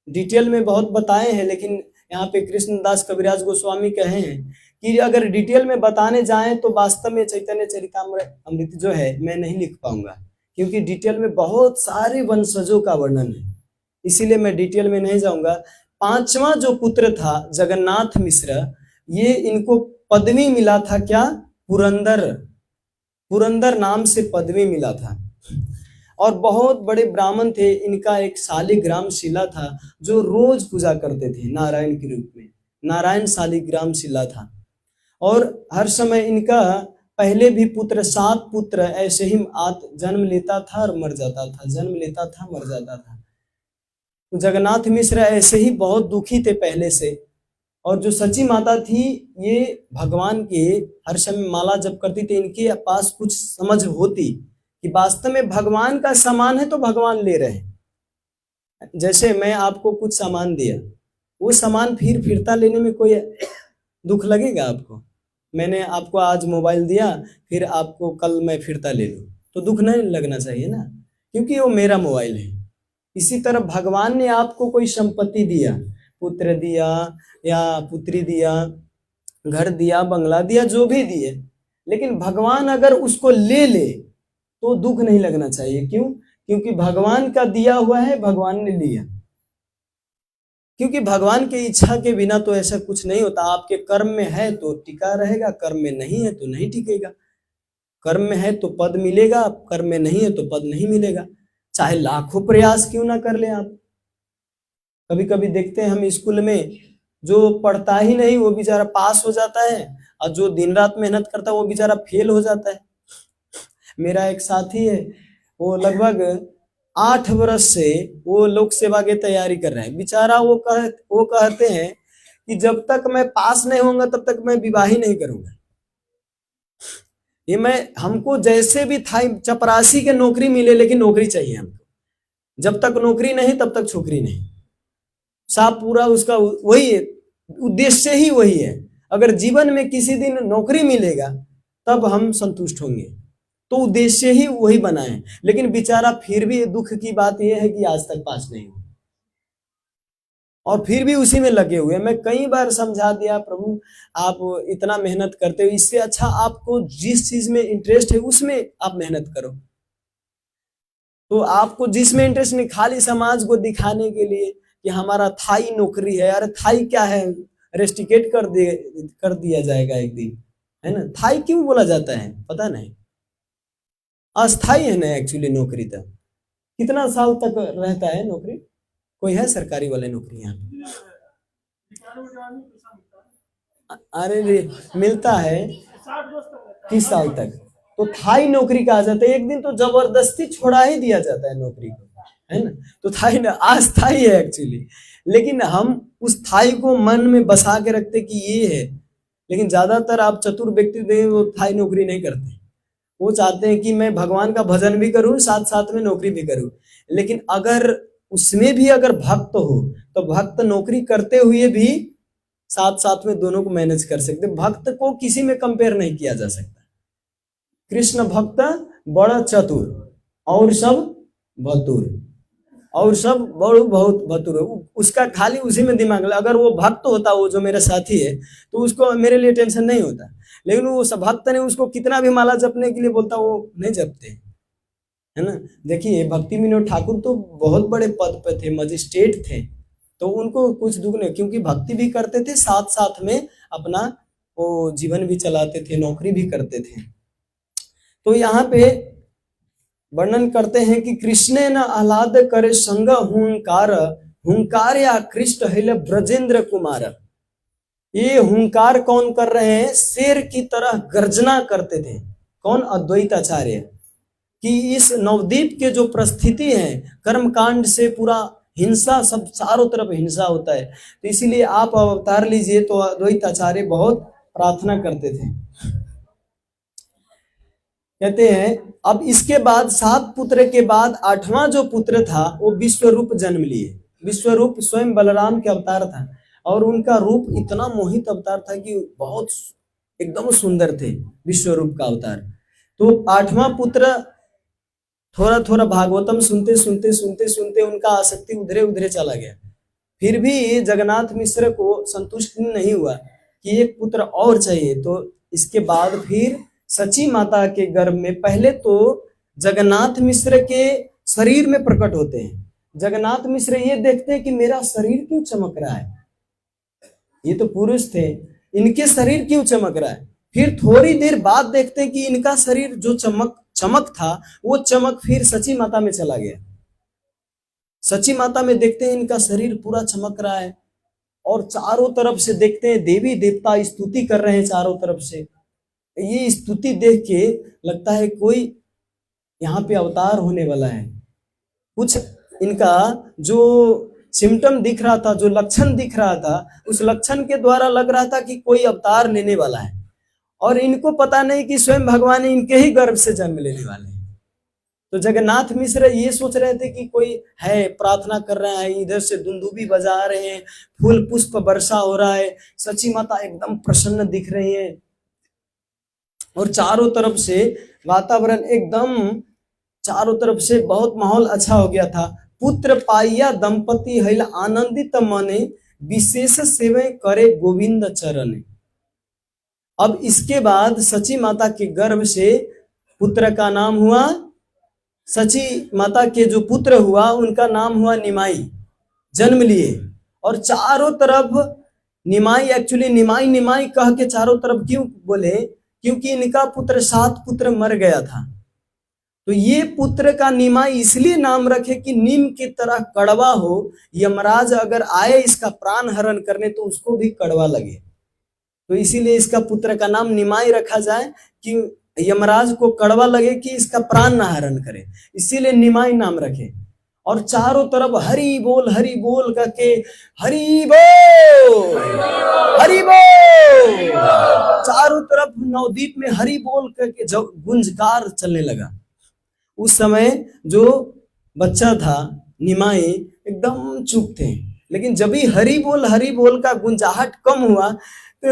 डिटेल में बहुत बताए हैं, लेकिन यहाँ पे कृष्णदास कविराज गोस्वामी कहे हैं कि अगर डिटेल में बताने जाएं तो वास्तव में चैतन्य चरितामृत जो है मैं नहीं लिख पाऊंगा, क्योंकि डिटेल में बहुत सारे वंशजों का वर्णन है, इसीलिए मैं डिटेल में नहीं जाऊंगा। 5वां जो पुत्र था जगन्नाथ मिश्र, ये इनको पदवी मिला था क्या, पुरंदर, पुरंदर नाम से पदवी मिला था। और बहुत बड़े ब्राह्मण थे, इनका एक शालिग्राम शिला था जो रोज पूजा करते थे नारायण के रूप में, नारायण शालिग्राम शिला था। और हर समय इनका पहले भी पुत्र 7 पुत्र ऐसे ही जन्म लेता था और मर जाता था, जन्म लेता था मर जाता था। तो जगन्नाथ मिश्र ऐसे ही बहुत दुखी थे पहले से। और जो सची माता थी ये भगवान के हर समय माला जप करती थी, इनके पास कुछ समझ होती कि वास्तव में भगवान का सामान है तो भगवान ले रहे हैं। जैसे मैं आपको कुछ सामान दिया, वो सामान फिरता लेने में कोई दुख लगेगा आपको? मैंने आपको आज मोबाइल दिया, फिर आपको कल मैं फिरता ले लूं तो दुख नहीं लगना चाहिए ना, क्योंकि वो मेरा मोबाइल है। इसी तरह भगवान ने आपको कोई संपत्ति दिया, पुत्र दिया या पुत्री दिया, घर दिया, बंगला दिया, जो भी दिए, लेकिन भगवान अगर उसको ले ले तो दुख नहीं लगना चाहिए। क्यों? क्योंकि भगवान का दिया हुआ है, भगवान ने लिया। क्योंकि भगवान की इच्छा के बिना तो ऐसा कुछ नहीं होता। आपके कर्म में है तो टिका रहेगा, कर्म में नहीं है तो नहीं टिकेगा। कर्म में है तो पद मिलेगा, कर्म में नहीं है तो पद नहीं मिलेगा, चाहे लाखों प्रयास क्यों ना कर ले आप। कभी कभी देखते हैं हम स्कूल में, जो पढ़ता ही नहीं वो बेचारा पास हो जाता है, और जो दिन रात मेहनत करता है वो बेचारा फेल हो जाता है। मेरा एक साथी है, वो लगभग 8 वर्ष से वो लोक सेवा की तैयारी कर रहे हैं। बेचारा वो कहते हैं कि जब तक मैं पास नहीं होऊंगा तब तक मैं विवाह ही नहीं करूंगा। ये हमको जैसे भी था, चपरासी के नौकरी मिले, लेकिन नौकरी चाहिए हमको। जब तक नौकरी नहीं तब तक छोकरी नहीं। साफ पूरा उसका वही है, उद्देश्य ही वही है। अगर जीवन में किसी दिन नौकरी मिलेगा तब हम संतुष्ट होंगे, तो उद्देश्य ही वही बना है। लेकिन बेचारा फिर भी दुख की बात यह है कि आज तक पास नहीं हुआ और फिर भी उसी में लगे हुए। मैं कई बार समझा दिया, प्रभु आप इतना मेहनत करते हो, इससे अच्छा आपको जिस चीज में इंटरेस्ट है उसमें आप मेहनत करो। तो आपको जिसमें इंटरेस्ट नहीं, खाली समाज को दिखाने के लिए कि हमारा थाई नौकरी है। अरे थाई क्या है, रेस्टिकेट कर दिया जाएगा एक दिन, है ना। थाई क्यों बोला जाता है पता नहीं, अस्थाई है ना एक्चुअली नौकरी। तक कितना साल तक रहता है नौकरी? कोई है सरकारी वाले नौकरी यहाँ? अरे मिलता है 30 साल तक, तो थाई नौकरी कहा जाता है। एक दिन तो जबरदस्ती छोड़ा ही दिया जाता है नौकरी को, है ना। तो थाई ना आज थाई है एक्चुअली, लेकिन हम उस थाई को मन में बसा के रखते कि ये है। लेकिन ज्यादातर आप चतुर व्यक्ति देखें वो थाई नौकरी नहीं करते, वो चाहते हैं कि मैं भगवान का भजन भी करूं साथ साथ में नौकरी भी करूं। लेकिन अगर उसमें भी अगर भक्त हो तो भक्त नौकरी करते हुए भी साथ साथ में दोनों को मैनेज कर सकते। भक्त को किसी में कंपेयर नहीं किया जा सकता। कृष्ण भक्त बड़ा चतुर और सब भतुर, और सब बहुत भतुर। उसका खाली उसी में दिमाग लगा। अगर वो भक्त होता, वो जो मेरा साथी है, तो उसको मेरे लिए टेंशन नहीं होता। लेकिन वो सब भक्त ने उसको कितना भी माला जपने के लिए बोलता, वो नहीं जपते, है ना। देखिए भक्ति विनोद ठाकुर तो बहुत बड़े पद पे थे, मजिस्ट्रेट थे, तो उनको कुछ दुख नहीं, क्योंकि भक्ति भी करते थे साथ साथ में अपना वो जीवन भी चलाते थे, नौकरी भी करते थे। तो यहाँ पे वर्णन करते हैं कि कृष्णे न आह्लाद करे संग हुंकार, हुंकार या कृष्ण हिल ब्रजेंद्र कुमार। ये हुंकार कौन कर रहे हैं? शेर की तरह गर्जना करते थे। कौन? अद्वैत आचार्य। कि इस नवद्वीप के जो परिस्थिति है, कर्मकांड से पूरा हिंसा, सब चारों तरफ हिंसा होता है, तो इसीलिए आप अवतार लीजिए। तो अद्वैत आचार्य बहुत प्रार्थना करते थे। कहते हैं अब इसके बाद 7 पुत्र के बाद 8वां जो पुत्र था वो विश्वरूप जन्म लिए। विश्वरूप स्वयं बलराम के अवतार था, और उनका रूप इतना मोहित अवतार था कि बहुत एकदम सुंदर थे विश्वरूप का अवतार। तो 8वां पुत्र थोड़ा थोड़ा भागवतम सुनते सुनते सुनते सुनते उनका आसक्ति उधरे उधरे चला गया। फिर भी जगन्नाथ मिश्र को संतुष्ट नहीं हुआ कि एक पुत्र और चाहिए। तो इसके बाद फिर सची माता के गर्भ में पहले तो जगन्नाथ मिश्र के शरीर में प्रकट होते हैं। जगन्नाथ मिश्र ये देखते हैं कि मेरा शरीर क्यों चमक रहा है, ये तो पुरुष थे, इनके शरीर क्यों चमक रहा है। फिर थोड़ी देर बाद देखते हैं कि इनका शरीर जो चमक था वो चमक फिर सची माता में चला गया। सची माता में देखते हैं इनका शरीर पूरा चमक रहा है, और चारों तरफ से देखते हैं देवी देवता स्तुति कर रहे हैं चारों तरफ से। ये स्तुति देख के लगता है कोई यहाँ पे अवतार होने वाला है। कुछ इनका जो सिम्टम दिख रहा था, जो लक्षण दिख रहा था, उस लक्षण के द्वारा लग रहा था कि कोई अवतार लेने वाला है। और इनको पता नहीं कि स्वयं भगवान इनके ही गर्भ से जन्म लेने वाले हैं। तो जगन्नाथ मिश्र ये सोच रहे थे कि कोई है, प्रार्थना कर रहा है, इधर से दुंदुबी बजा रहे हैं, फूल पुष्प वर्षा हो रहा है, सची माता एकदम प्रसन्न दिख रही है, और चारों तरफ से वातावरण एकदम, चारों तरफ से बहुत माहौल अच्छा हो गया था। पुत्र पाइया दंपति हईल आनंदित मने, विशेष सेवे करे गोविंद चरण। अब इसके बाद सची माता के गर्भ से पुत्र का नाम हुआ, सची माता के जो पुत्र हुआ उनका नाम हुआ निमाई, जन्म लिए। और चारों तरफ निमाई, एक्चुअली निमाई निमाई कह के चारों तरफ क्यों बोले? क्योंकि इनका पुत्र 7 पुत्र मर गया था। तो ये पुत्र का निमाई इसलिए नाम रखे कि नीम की तरह कड़वा हो, यमराज अगर आए इसका प्राण हरण करने तो उसको भी कड़वा लगे। तो इसीलिए इसका पुत्र का नाम निमाई रखा जाए कि यमराज को कड़वा लगे कि इसका प्राण ना हरण करे, इसीलिए निमाई नाम रखे। और चारों तरफ हरि बोल करके हरि बोल हरि बोल, चारों तरफ नवद्वीप में हरि बोल करके गुंजकार चलने लगा। उस समय जो बच्चा था निमाई एकदम चुप थे, लेकिन जब भी हरि बोल का गुंजाहट कम हुआ तो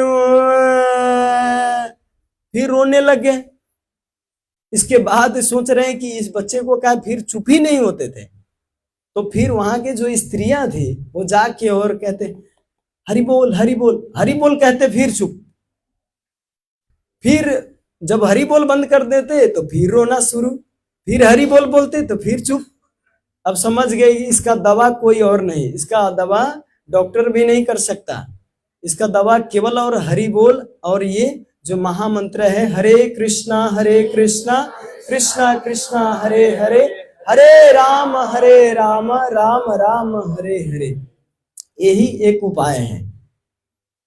फिर रोने लगे। इसके बाद सोच रहे हैं कि इस बच्चे को क्या, फिर चुप ही नहीं होते थे। तो फिर वहां के जो स्त्रियां थी वो जाके और कहते हरि बोल कहते, फिर चुप। फिर जब हरि बोल बंद कर देते तो फिर रोना शुरू, फिर हरि बोल बोलते तो फिर चुप। अब समझ गए इसका दवा कोई और नहीं, इसका दवा डॉक्टर भी नहीं कर सकता, इसका दवा केवल और हरि बोल, और ये जो महामंत्र है हरे कृष्णा कृष्णा कृष्णा हरे हरे, हरे राम राम राम हरे हरे, यही एक उपाय है।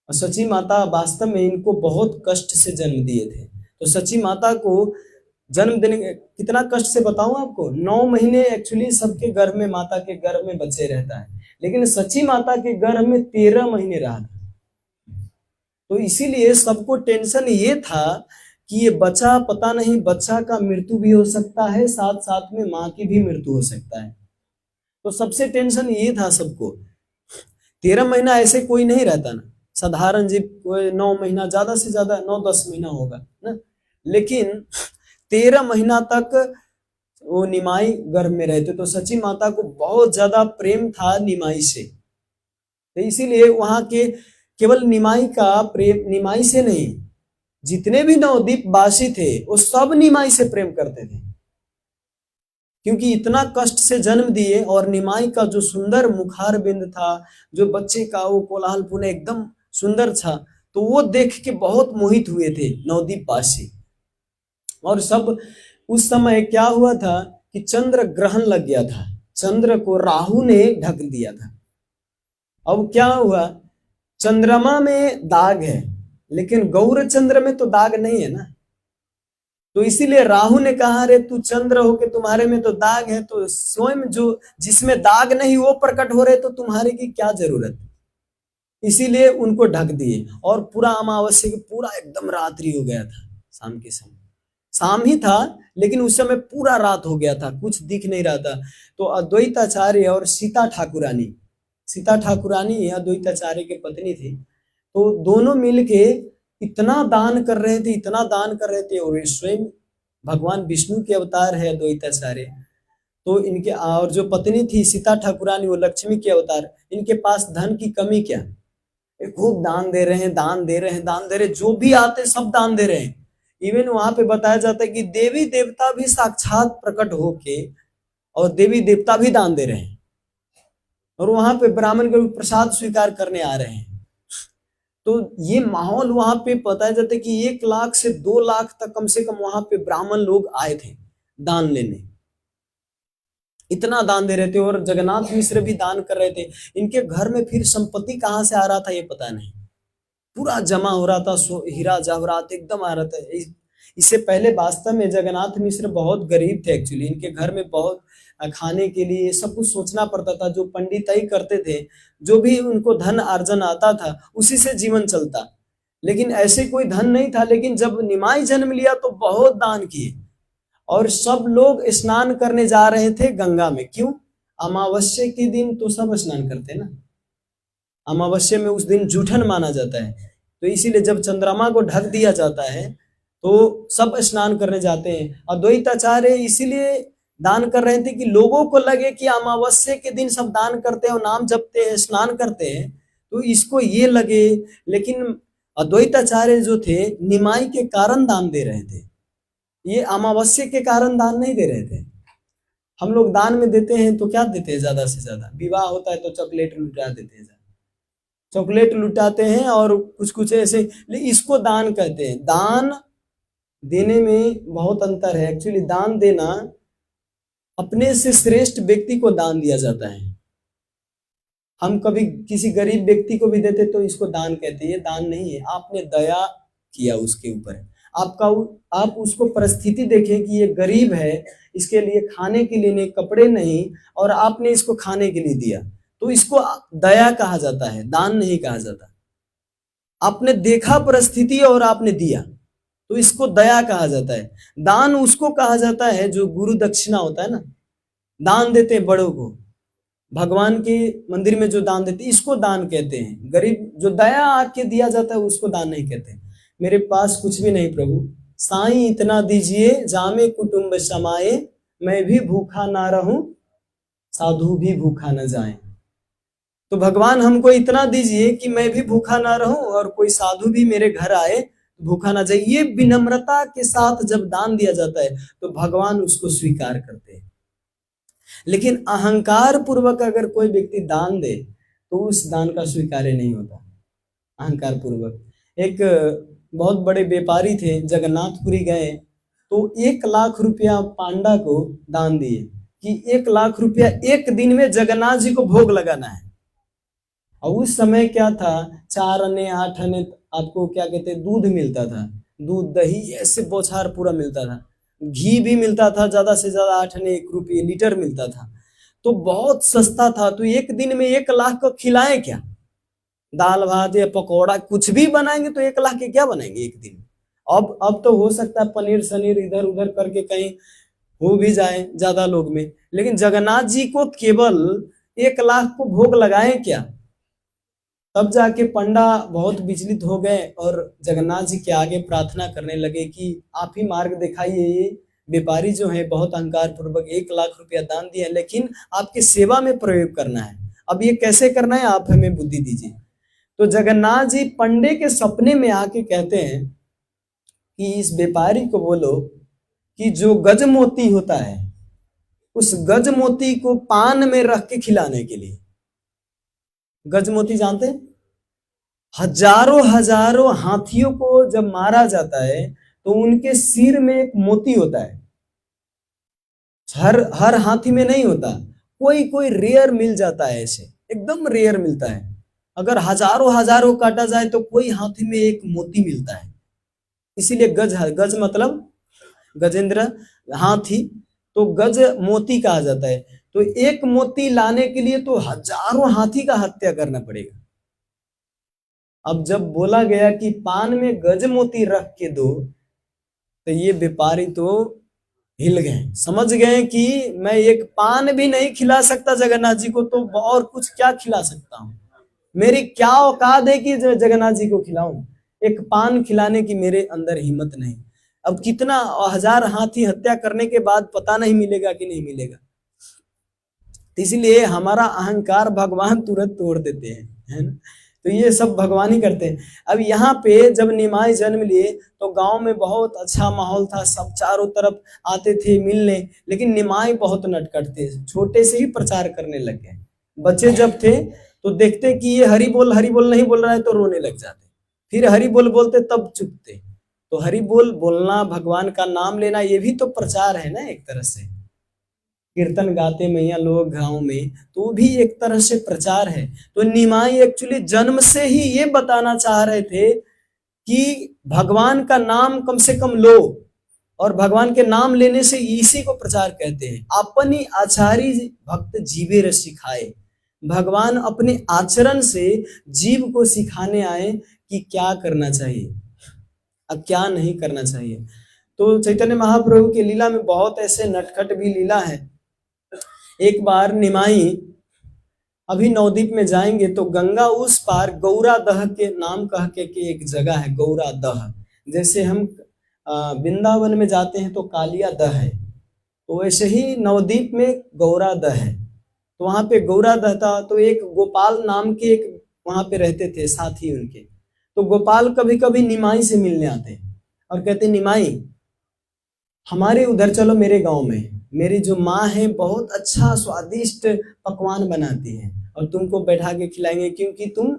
और सची माता वास्तव में इनको बहुत कष्ट से जन्म दिए थे। तो सची माता को जन्म देने कितना कष्ट से बताऊं आपको, 9 महीने एक्चुअली सबके गर्भ में, माता के गर्भ में बच्चे रहता है, लेकिन सच्ची माता के गर्भ में 13 महीने रहा था। तो इसीलिए सबको टेंशन ये था कि ये बच्चा, पता नहीं बच्चा का मृत्यु भी हो सकता है, साथ साथ में माँ की भी मृत्यु हो सकता है। तो सबसे टेंशन ये था सबको। 13 महीना ऐसे कोई नहीं रहता ना, साधारण जीव कोई 9 महीना, ज्यादा से ज्यादा 9-10 महीना होगा ना, लेकिन 13 महीना तक वो निमाई गर्भ में रहते। तो सच्ची माता को बहुत ज्यादा प्रेम था निमाई से, तो इसीलिए वहां के केवल निमाई का प्रेम, निमाई से नहीं, जितने भी नवद्वीप वासी थे वो सब निमाई से प्रेम करते थे, क्योंकि इतना कष्ट से जन्म दिए। और निमाई का जो सुंदर मुखार बिंद था, जो बच्चे का वो कोलाहलपूर्ण एकदम सुंदर था, तो वो देख के बहुत मोहित हुए थे नवद्वीप वासी। और सब उस समय क्या हुआ था कि चंद्र ग्रहण लग गया था, चंद्र को राहु ने ढक दिया था। अब क्या हुआ, चंद्रमा में दाग है लेकिन गौर चंद्र में तो दाग नहीं है ना, तो इसीलिए राहु ने कहा, अरे तू चंद्र हो के तुम्हारे में तो दाग है, तो स्वयं जो जिसमें दाग नहीं वो प्रकट हो रहे, तो तुम्हारे की क्या जरूरत। इसीलिए उनको ढक दिए। और पूरा अमावस्या की पूरा एकदम रात्रि हो गया था, शाम के समय, शाम ही था लेकिन उस समय पूरा रात हो गया था, कुछ दिख नहीं रहा था। तो अद्वैताचार्य और सीता ठाकुरानी, सीता ठाकुरानी अद्वैताचार्य की पत्नी थी, तो दोनों मिलके इतना दान कर रहे थे, इतना दान कर रहे थे। और स्वयं भगवान विष्णु के अवतार है अद्वैताचार्य, तो इनके, और जो पत्नी थी सीता ठाकुरानी वो लक्ष्मी के अवतार, इनके पास धन की कमी क्या, खूब दान दे रहे हैं, दान दे रहे हैं, दान दे रहे, जो भी आते सब दान दे रहे हैं। इवन वहां पे बताया जाता है कि देवी देवता भी साक्षात प्रकट होके और देवी देवता भी दान दे रहे हैं, और वहां पे ब्राह्मण के प्रसाद स्वीकार करने आ रहे हैं। तो ये माहौल वहां पे बताया जाता है कि 1 लाख से 2 लाख तक कम से कम वहां पे ब्राह्मण लोग आए थे दान लेने, इतना दान दे रहे थे। और जगन्नाथ मिश्र भी दान कर रहे थे। इनके घर में फिर संपत्ति कहाँ से आ रहा था ये पता नहीं, पूरा जमा हो रहा था, हीरा जवाहरात एकदम आ रहा था। इससे पहले वास्तव में जगन्नाथ मिश्र बहुत गरीब थे एक्चुअली, इनके घर में बहुत खाने के लिए सब कुछ सोचना पड़ता था। जो पंडिताई करते थे, जो भी उनको धन अर्जन आता था उसी से जीवन चलता, लेकिन ऐसे कोई धन नहीं था। लेकिन जब निमाई जन्म लिया तो बहुत दान किए, और सब लोग स्नान करने जा रहे थे गंगा में। क्यों, अमावस्या के दिन तो सब स्नान करते हैं ना, अमावस्या में उस दिन जूठन माना जाता है, तो इसीलिए जब चंद्रमा को ढक दिया जाता है तो सब स्नान करने जाते हैं। अद्वैताचार्य इसीलिए दान कर रहे थे कि लोगों को लगे कि अमावस्या के दिन सब दान करते हैं और नाम जपते हैं, स्नान करते हैं, तो इसको ये लगे। लेकिन अद्वैताचार्य जो थे निमाई के कारण दान दे रहे थे, ये अमावस्या के कारण दान नहीं दे रहे थे। हम लोग दान में देते हैं तो क्या देते हैं, ज्यादा से ज्यादा विवाह होता है तो चॉकलेट लुटा देते हैं, चॉकलेट लुटाते हैं और कुछ कुछ ऐसे, इसको दान कहते हैं। दान देने में बहुत अंतर है एक्चुअली। दान देना, अपने से श्रेष्ठ व्यक्ति को दान दिया जाता है। हम कभी किसी गरीब व्यक्ति को भी देते तो इसको दान कहते हैं, ये दान नहीं है, आपने दया किया उसके ऊपर। आप उसको परिस्थिति देखें कि ये गरीब है, इसके लिए खाने के लिए नहीं, कपड़े नहीं, और आपने इसको खाने के लिए दिया, तो इसको दया कहा जाता है, दान नहीं कहा जाता। आपने देखा परिस्थिति और आपने दिया, तो इसको दया कहा जाता है। दान उसको कहा जाता है जो गुरु दक्षिणा होता है ना, दान देते हैं बड़ों को, भगवान के मंदिर में जो दान देते इसको दान कहते हैं। गरीब जो दया आके दिया जाता है उसको दान नहीं कहते। मेरे पास कुछ भी नहीं प्रभु, साईं इतना दीजिए जामे कुटुंब समाए, मैं भी भूखा ना रहूं साधु भी भूखा न जाए। तो भगवान हमको इतना दीजिए कि मैं भी भूखा ना रहूं और कोई साधु भी मेरे घर आए भूखा ना जाए। ये विनम्रता के साथ जब दान दिया जाता है तो भगवान उसको स्वीकार करते हैं। लेकिन अहंकार पूर्वक अगर कोई व्यक्ति दान दे तो उस दान का स्वीकार्य नहीं होता। अहंकार पूर्वक, एक बहुत बड़े व्यापारी थे, जगन्नाथपुरी गए तो 1 लाख रुपया पांडा को दान दिए कि 1 लाख रुपया एक दिन में जगन्नाथ जी को भोग लगाना है। और उस समय क्या था, 4 आने 8 आने आपको क्या कहते हैं दूध मिलता था, दूध दही ऐसे बौछार पूरा मिलता था। घी भी मिलता था ज्यादा से ज्यादा 8 आने 1 रुपये लीटर मिलता था, तो बहुत सस्ता था। तो एक दिन में 1 लाख को खिलाए क्या? दाल भात या पकौड़ा कुछ भी बनाएंगे तो 1 लाख के क्या बनाएंगे एक दिन? अब तो हो सकता है पनीर सनीर इधर उधर करके कहीं हो भी जाए ज्यादा लोग में, लेकिन जगन्नाथ जी को केवल 1 लाख को भोग लगाए क्या? तब जाके पंडा बहुत विचलित हो गए और जगन्नाथ जी के आगे प्रार्थना करने लगे कि आप ही मार्ग दिखाइए। ये व्यापारी जो है बहुत अहंकार पूर्वक 1 लाख रुपया दान दिया, लेकिन आपकी सेवा में प्रयोग करना है, अब ये कैसे करना है आप हमें बुद्धि दीजिए। तो जगन्नाथ जी पंडे के सपने में आके कहते हैं कि इस व्यापारी को बोलो कि जो गज मोती होता है उस गज मोती को पान में रख के खिलाने के लिए। गज मोती जानते हैं? हजारों हजारों हाथियों को जब मारा जाता है तो उनके सिर में एक मोती होता है। हर हर हाथी में नहीं होता, कोई कोई रेयर मिल जाता है, ऐसे एकदम रेयर मिलता है। अगर हजारों हजारों काटा जाए तो कोई हाथी में एक मोती मिलता है। इसीलिए गज, गज मतलब गजेंद्र हाथी, तो गज मोती कहा जाता है। तो एक मोती लाने के लिए तो हजारों हाथी का हत्या करना पड़ेगा। अब जब बोला गया कि पान में गज मोती रख के दो, तो ये व्यापारी तो हिल गए, समझ गए कि मैं एक पान भी नहीं खिला सकता जगन्नाथ जी को, तो और कुछ क्या खिला सकता हूँ? मेरी क्या औकात है कि जगन्नाथ जी को खिलाऊं? एक पान खिलाने की मेरे अंदर हिम्मत नहीं। अब कितना हजार हाथी हत्या करने के बाद पता नहीं मिलेगा कि नहीं मिलेगा। इसलिए हमारा अहंकार भगवान तुरंत तोड़ देते हैं, है ना? तो ये सब भगवान ही करते हैं। अब यहाँ पे जब निमाई जन्म लिए तो गांव में बहुत अच्छा माहौल था, सब चारों तरफ आते थे मिलने, लेकिन निमाई बहुत नटखट थे, छोटे से ही प्रचार करने लग गए। बच्चे जब थे तो देखते कि ये हरि बोल नहीं बोल रहा है तो रोने लग जाते, फिर हरि बोल बोलते तब चुपते। तो हरि बोल बोलना, भगवान का नाम लेना, ये भी तो प्रचार है ना एक तरह से। कीर्तन गाते मैया लोग गांव में, तो वो भी एक तरह से प्रचार है। तो निमाई एक्चुअली जन्म से ही ये बताना चाह रहे थे कि भगवान का नाम कम से कम लो, और भगवान के नाम लेने से इसी को प्रचार कहते हैं। अपनी आचारी भक्त जीवे रस सिखाए, भगवान अपने आचरण से जीव को सिखाने आए कि क्या करना चाहिए अब क्या नहीं करना चाहिए। तो चैतन्य महाप्रभु की लीला में बहुत ऐसे नटखट भी लीला है। एक बार निमाई, अभी नवदीप में जाएंगे तो गंगा उस पार गौरा दह के नाम कह के एक जगह है, गौरा दह। जैसे हम वृंदावन में जाते हैं तो कालिया दह है, तो वैसे ही नवदीप में गौरा दह है। तो वहां पे गौरा दह था, तो एक गोपाल नाम के एक वहां पे रहते थे साथी उनके। तो गोपाल कभी कभी निमाई से मिलने आते और कहते निमाई हमारे उधर चलो, मेरे गांव में मेरी जो माँ है बहुत अच्छा स्वादिष्ट पकवान बनाती है और तुमको बैठा के खिलाएंगे, क्योंकि तुम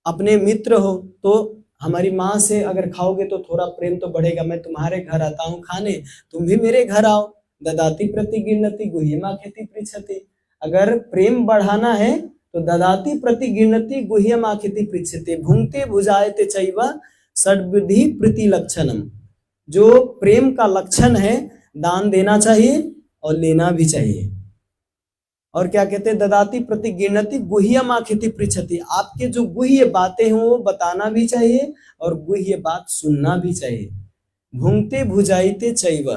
अपने मित्र हो। तो हमारी माँ से अगर खाओगे तो थोड़ा प्रेम तो बढ़ेगा। मैं तुम्हारे घर आता हूँ खाने, तुम भी मेरे घर आओ। ददाती प्रति गिणती गुह्यमा खेती पृछति। अगर प्रेम बढ़ाना है तो ददाती प्रति गिणती गुह्यमा खेती पृछति भुंक्ते भुजायते चैव षड्विधि प्रीति लक्षणम। जो प्रेम का लक्षण है, दान देना चाहिए और लेना भी चाहिए। और क्या कहते हैं, ददाती प्रति गिणती गुह्यम आखिति पृछति। आपके जो गुह्य बातें हैं वो बताना भी चाहिए और गुह्य बात सुनना भी चाहिए। भुंक्ते भुजाइते चैव,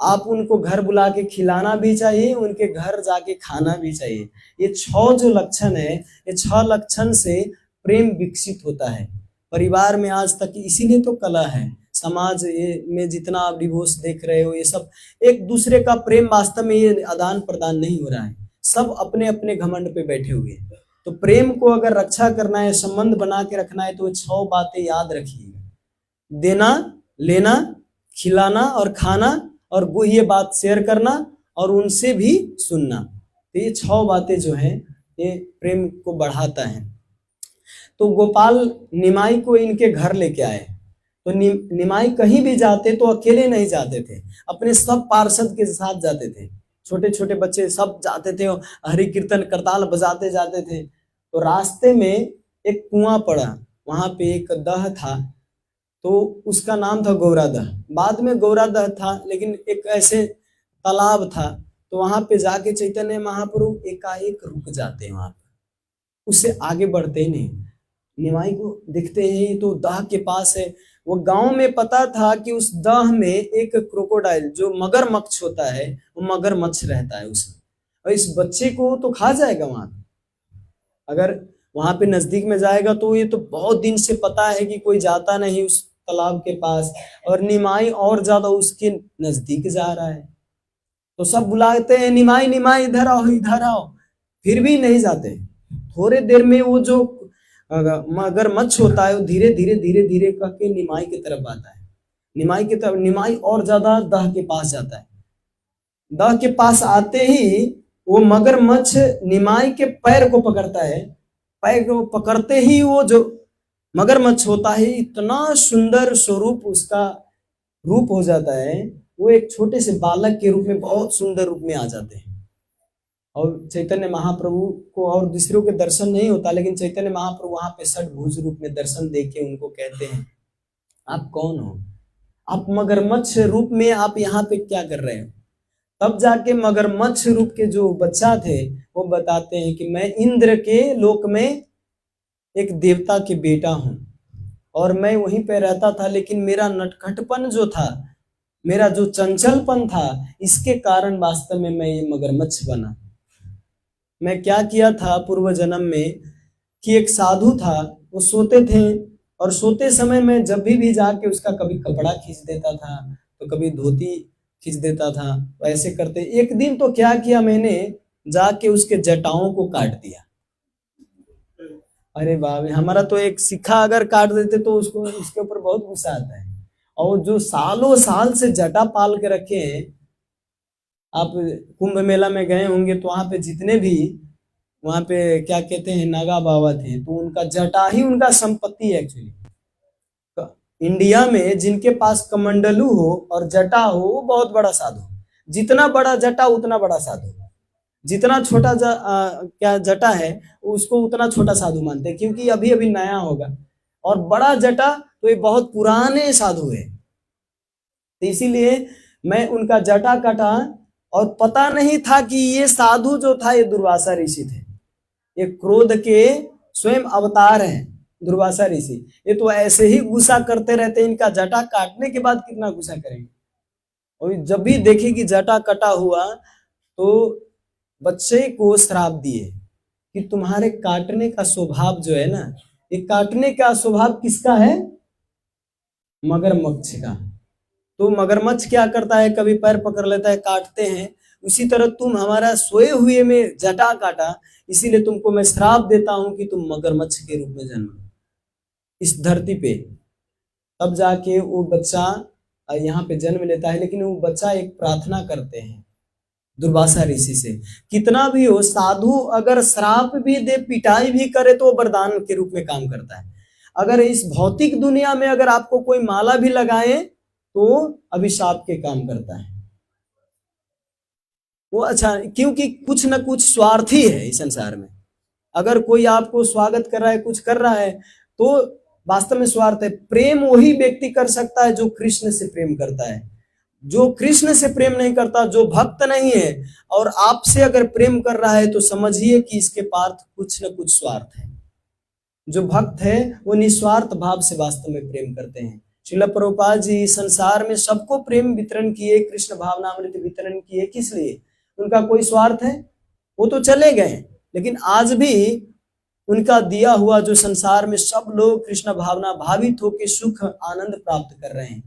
आप उनको घर बुला के खिलाना भी चाहिए, उनके घर जाके खाना भी चाहिए। ये 6 जो लक्षण है, ये 6 लक्षण से प्रेम विकसित होता है परिवार में आज तक। इसीलिए तो कला है समाज में, जितना आप डिवोर्स देख रहे हो, ये सब एक दूसरे का प्रेम वास्तव में ये आदान प्रदान नहीं हो रहा है, सब अपने अपने घमंड पे बैठे हुए। तो प्रेम को अगर रक्षा करना है, संबंध बना के रखना है, तो 6 बातें याद रखिएगा, देना, लेना, खिलाना और खाना, और गुह्य बात शेयर करना और उनसे भी सुनना। तो ये 6 बातें जो है ये प्रेम को बढ़ाता है। तो गोपाल निमाई को इनके घर लेके आए। तो निमाई कहीं भी जाते तो अकेले नहीं जाते थे, अपने सब पार्षद के साथ जाते थे। छोटे छोटे बच्चे सब जाते थे, हरि कीर्तन करताल बजाते जाते थे। तो रास्ते में एक कुआं पड़ा, वहां पे एक दह था। तो उसका नाम था गौरादह। बाद में गौरादह था, लेकिन एक ऐसे तालाब था, तो वहां पे जाके चैतन्य महाप्रभु एकाएक रुक जाते हैं वहां पे, उससे आगे बढ़ते ही नहीं। निमाई को देखते हैं तो दाह के पास है। वो गांव में पता था कि उस दाह में एक क्रोकोडाइल जो मगरमच्छ होता है, वो मगरमच्छ रहता है उसमें, और इस बच्चे को तो खा जाएगा वहां। अगर वहां पे नजदीक में जाएगा तो ये तो बहुत दिन से पता है कि कोई जाता नहीं उस तालाब के पास, और निमाई और ज्यादा उसके नजदीक जा रहा है। तो सब बुलाते हैं, निमाई निमाई इधर आओ इधर आओ, फिर भी नहीं जाते। थोड़े देर में वो जो मगरमच्छ होता है वो धीरे धीरे धीरे धीरे करके निमाई की तरफ आता है। निमाई की तरफ, निमाई और ज्यादा दाह के पास जाता है। दाह के पास आते ही वो मगरमच्छ निमाई के पैर को पकड़ता है। पैर को पकड़ते ही वो जो मगरमच्छ होता है, इतना सुंदर स्वरूप उसका रूप हो जाता है, वो एक छोटे से बालक के रूप में बहुत सुंदर रूप में आ जाते हैं। और चैतन्य महाप्रभु को और दूसरों के दर्शन नहीं होता, लेकिन चैतन्य महाप्रभु वहां पे षटभुज रूप में दर्शन देके उनको कहते हैं, आप कौन हो? आप मगरमच्छ रूप में आप यहाँ पे क्या कर रहे हो? तब जाके मगरमच्छ रूप के जो बच्चा थे वो बताते हैं कि मैं इंद्र के लोक में एक देवता के बेटा हूं, और मैं वहीं पे रहता था, लेकिन मेरा नटखटपन जो था, मेरा जो चंचलपन था, इसके कारण वास्तव में मैं ये मगरमच्छ बना। मैं क्या किया था पूर्व जन्म में कि एक साधु था, वो सोते थे, और सोते समय में जब भी जाके उसका कभी कपड़ा खींच देता था, तो कभी धोती खींच देता था। ऐसे करते एक दिन तो क्या किया, मैंने जाके उसके जटाओं को काट दिया। अरे बाप, हमारा तो एक सिक्का अगर काट देते तो उसको उसके ऊपर बहुत गुस्सा आता है। और जो सालों साल से जटा पाल के रखे हैं, आप कुंभ मेला में गए होंगे तो वहां पे जितने भी वहां पे क्या कहते हैं नागा बाबा थे, तो उनका जटा ही उनका संपत्ति है एक्चुअली। तो इंडिया में जिनके पास कमंडलू हो और जटा हो वो बहुत बड़ा साधु, जितना बड़ा जटा उतना बड़ा साधु, जितना छोटा क्या जटा है उसको उतना छोटा साधु मानते हैं, क्योंकि अभी अभी नया होगा। और बड़ा जटा तो ये बहुत पुराने साधु है। तो इसीलिए मैं उनका जटा काटा, और पता नहीं था कि ये साधु जो था ये दुर्वासा ऋषि थे। ये क्रोध के स्वयं अवतार हैं दुर्वासा ऋषि। ये तो ऐसे ही गुस्सा करते रहते हैं, इनका जटा काटने के बाद कितना गुस्सा करेंगे। और जब भी देखे कि जटा कटा हुआ तो बच्चे को श्राप दिए कि तुम्हारे काटने का स्वभाव जो है ना, ये काटने का स्वभाव किसका है? मगरमच्छ का। तो मगरमच्छ क्या करता है, कभी पैर पकड़ लेता है, काटते हैं। उसी तरह तुम हमारा सोए हुए में जटा काटा, इसीलिए तुमको मैं श्राप देता हूं कि तुम मगरमच्छ के रूप में जन्म इस धरती पे। तब जाके वो बच्चा यहाँ पे जन्म लेता है। लेकिन वो बच्चा एक प्रार्थना करते हैं दुर्वासा ऋषि से, कितना भी हो साधु अगर श्राप भी दे, पिटाई भी करे, तो वरदान के रूप में काम करता है। अगर इस भौतिक दुनिया में अगर आपको कोई माला भी लगाए तो अभिशाप के काम करता है वो। अच्छा, क्योंकि कुछ ना कुछ स्वार्थी है इस संसार में। अगर कोई आपको स्वागत कर रहा है, कुछ कर रहा है, तो वास्तव में स्वार्थ है। प्रेम वही व्यक्ति कर सकता है जो कृष्ण से प्रेम करता है। जो कृष्ण से प्रेम नहीं करता, जो भक्त नहीं है, और आपसे अगर प्रेम कर रहा है, तो समझिए कि इसके पार्थ कुछ न कुछ स्वार्थ है। जो भक्त है वो निस्वार्थ भाव से वास्तव में प्रेम करते हैं। श्रील प्रभुपाद जी संसार में सबको प्रेम वितरण किए, कृष्ण भावनामृत वितरण किए, किस लिए? उनका कोई स्वार्थ है? वो तो चले गए, लेकिन आज भी उनका दिया हुआ जो संसार में सब लोग कृष्ण भावना भावित होकर सुख आनंद प्राप्त कर रहे हैं,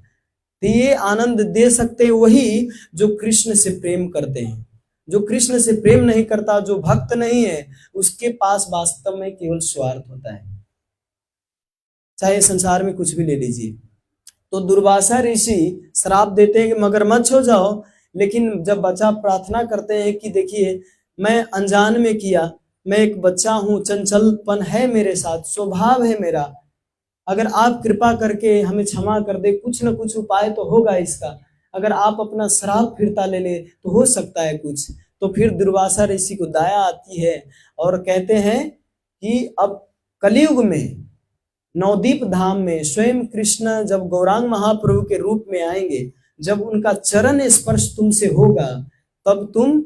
तो ये आनंद दे सकते वही जो कृष्ण से प्रेम करते हैं। जो कृष्ण से प्रेम नहीं करता, जो भक्त नहीं है, उसके पास वास्तव में केवल स्वार्थ होता है। चाहे संसार में कुछ भी ले लीजिए। तो दुर्वासा ऋषि श्राप देते हैं कि मगरमच्छ हो जाओ, लेकिन जब बच्चा प्रार्थना करते हैं कि देखिए मैं अनजान में किया, मैं एक बच्चा हूं, चंचलपन है मेरे साथ, स्वभाव है मेरा, अगर आप कृपा करके हमें क्षमा कर दे, कुछ न कुछ उपाय तो होगा इसका। अगर आप अपना श्राप फिरता ले ले तो हो सकता है कुछ। तो फिर दुर्वासा ऋषि को दया आती है और कहते हैं कि अब कलयुग में नवदीप धाम में स्वयं कृष्ण जब गौरांग महाप्रभु के रूप में आएंगे, जब उनका चरण स्पर्श तुमसे होगा, तब तुम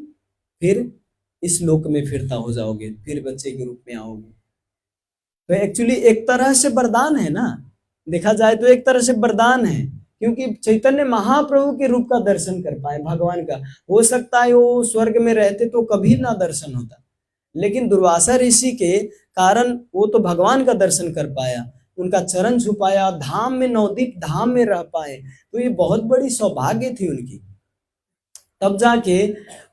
फिर इस लोक में फिरता हो जाओगे, फिर बच्चे के रूप में आओगे। तो एक्चुअली एक तरह से वरदान है ना, देखा जाए तो एक तरह से वरदान है, क्योंकि चैतन्य महाप्रभु के रूप का दर्शन कर पाए भगवान का। हो सकता है वो स्वर्ग में रहते तो कभी ना दर्शन होता, लेकिन दुर्वासा ऋषि के कारण वो तो भगवान का दर्शन कर पाया, उनका चरण छुपाया, धाम में नवदीप धाम में रह पाए, तो ये बहुत बड़ी सौभाग्य थी उनकी। तब जाके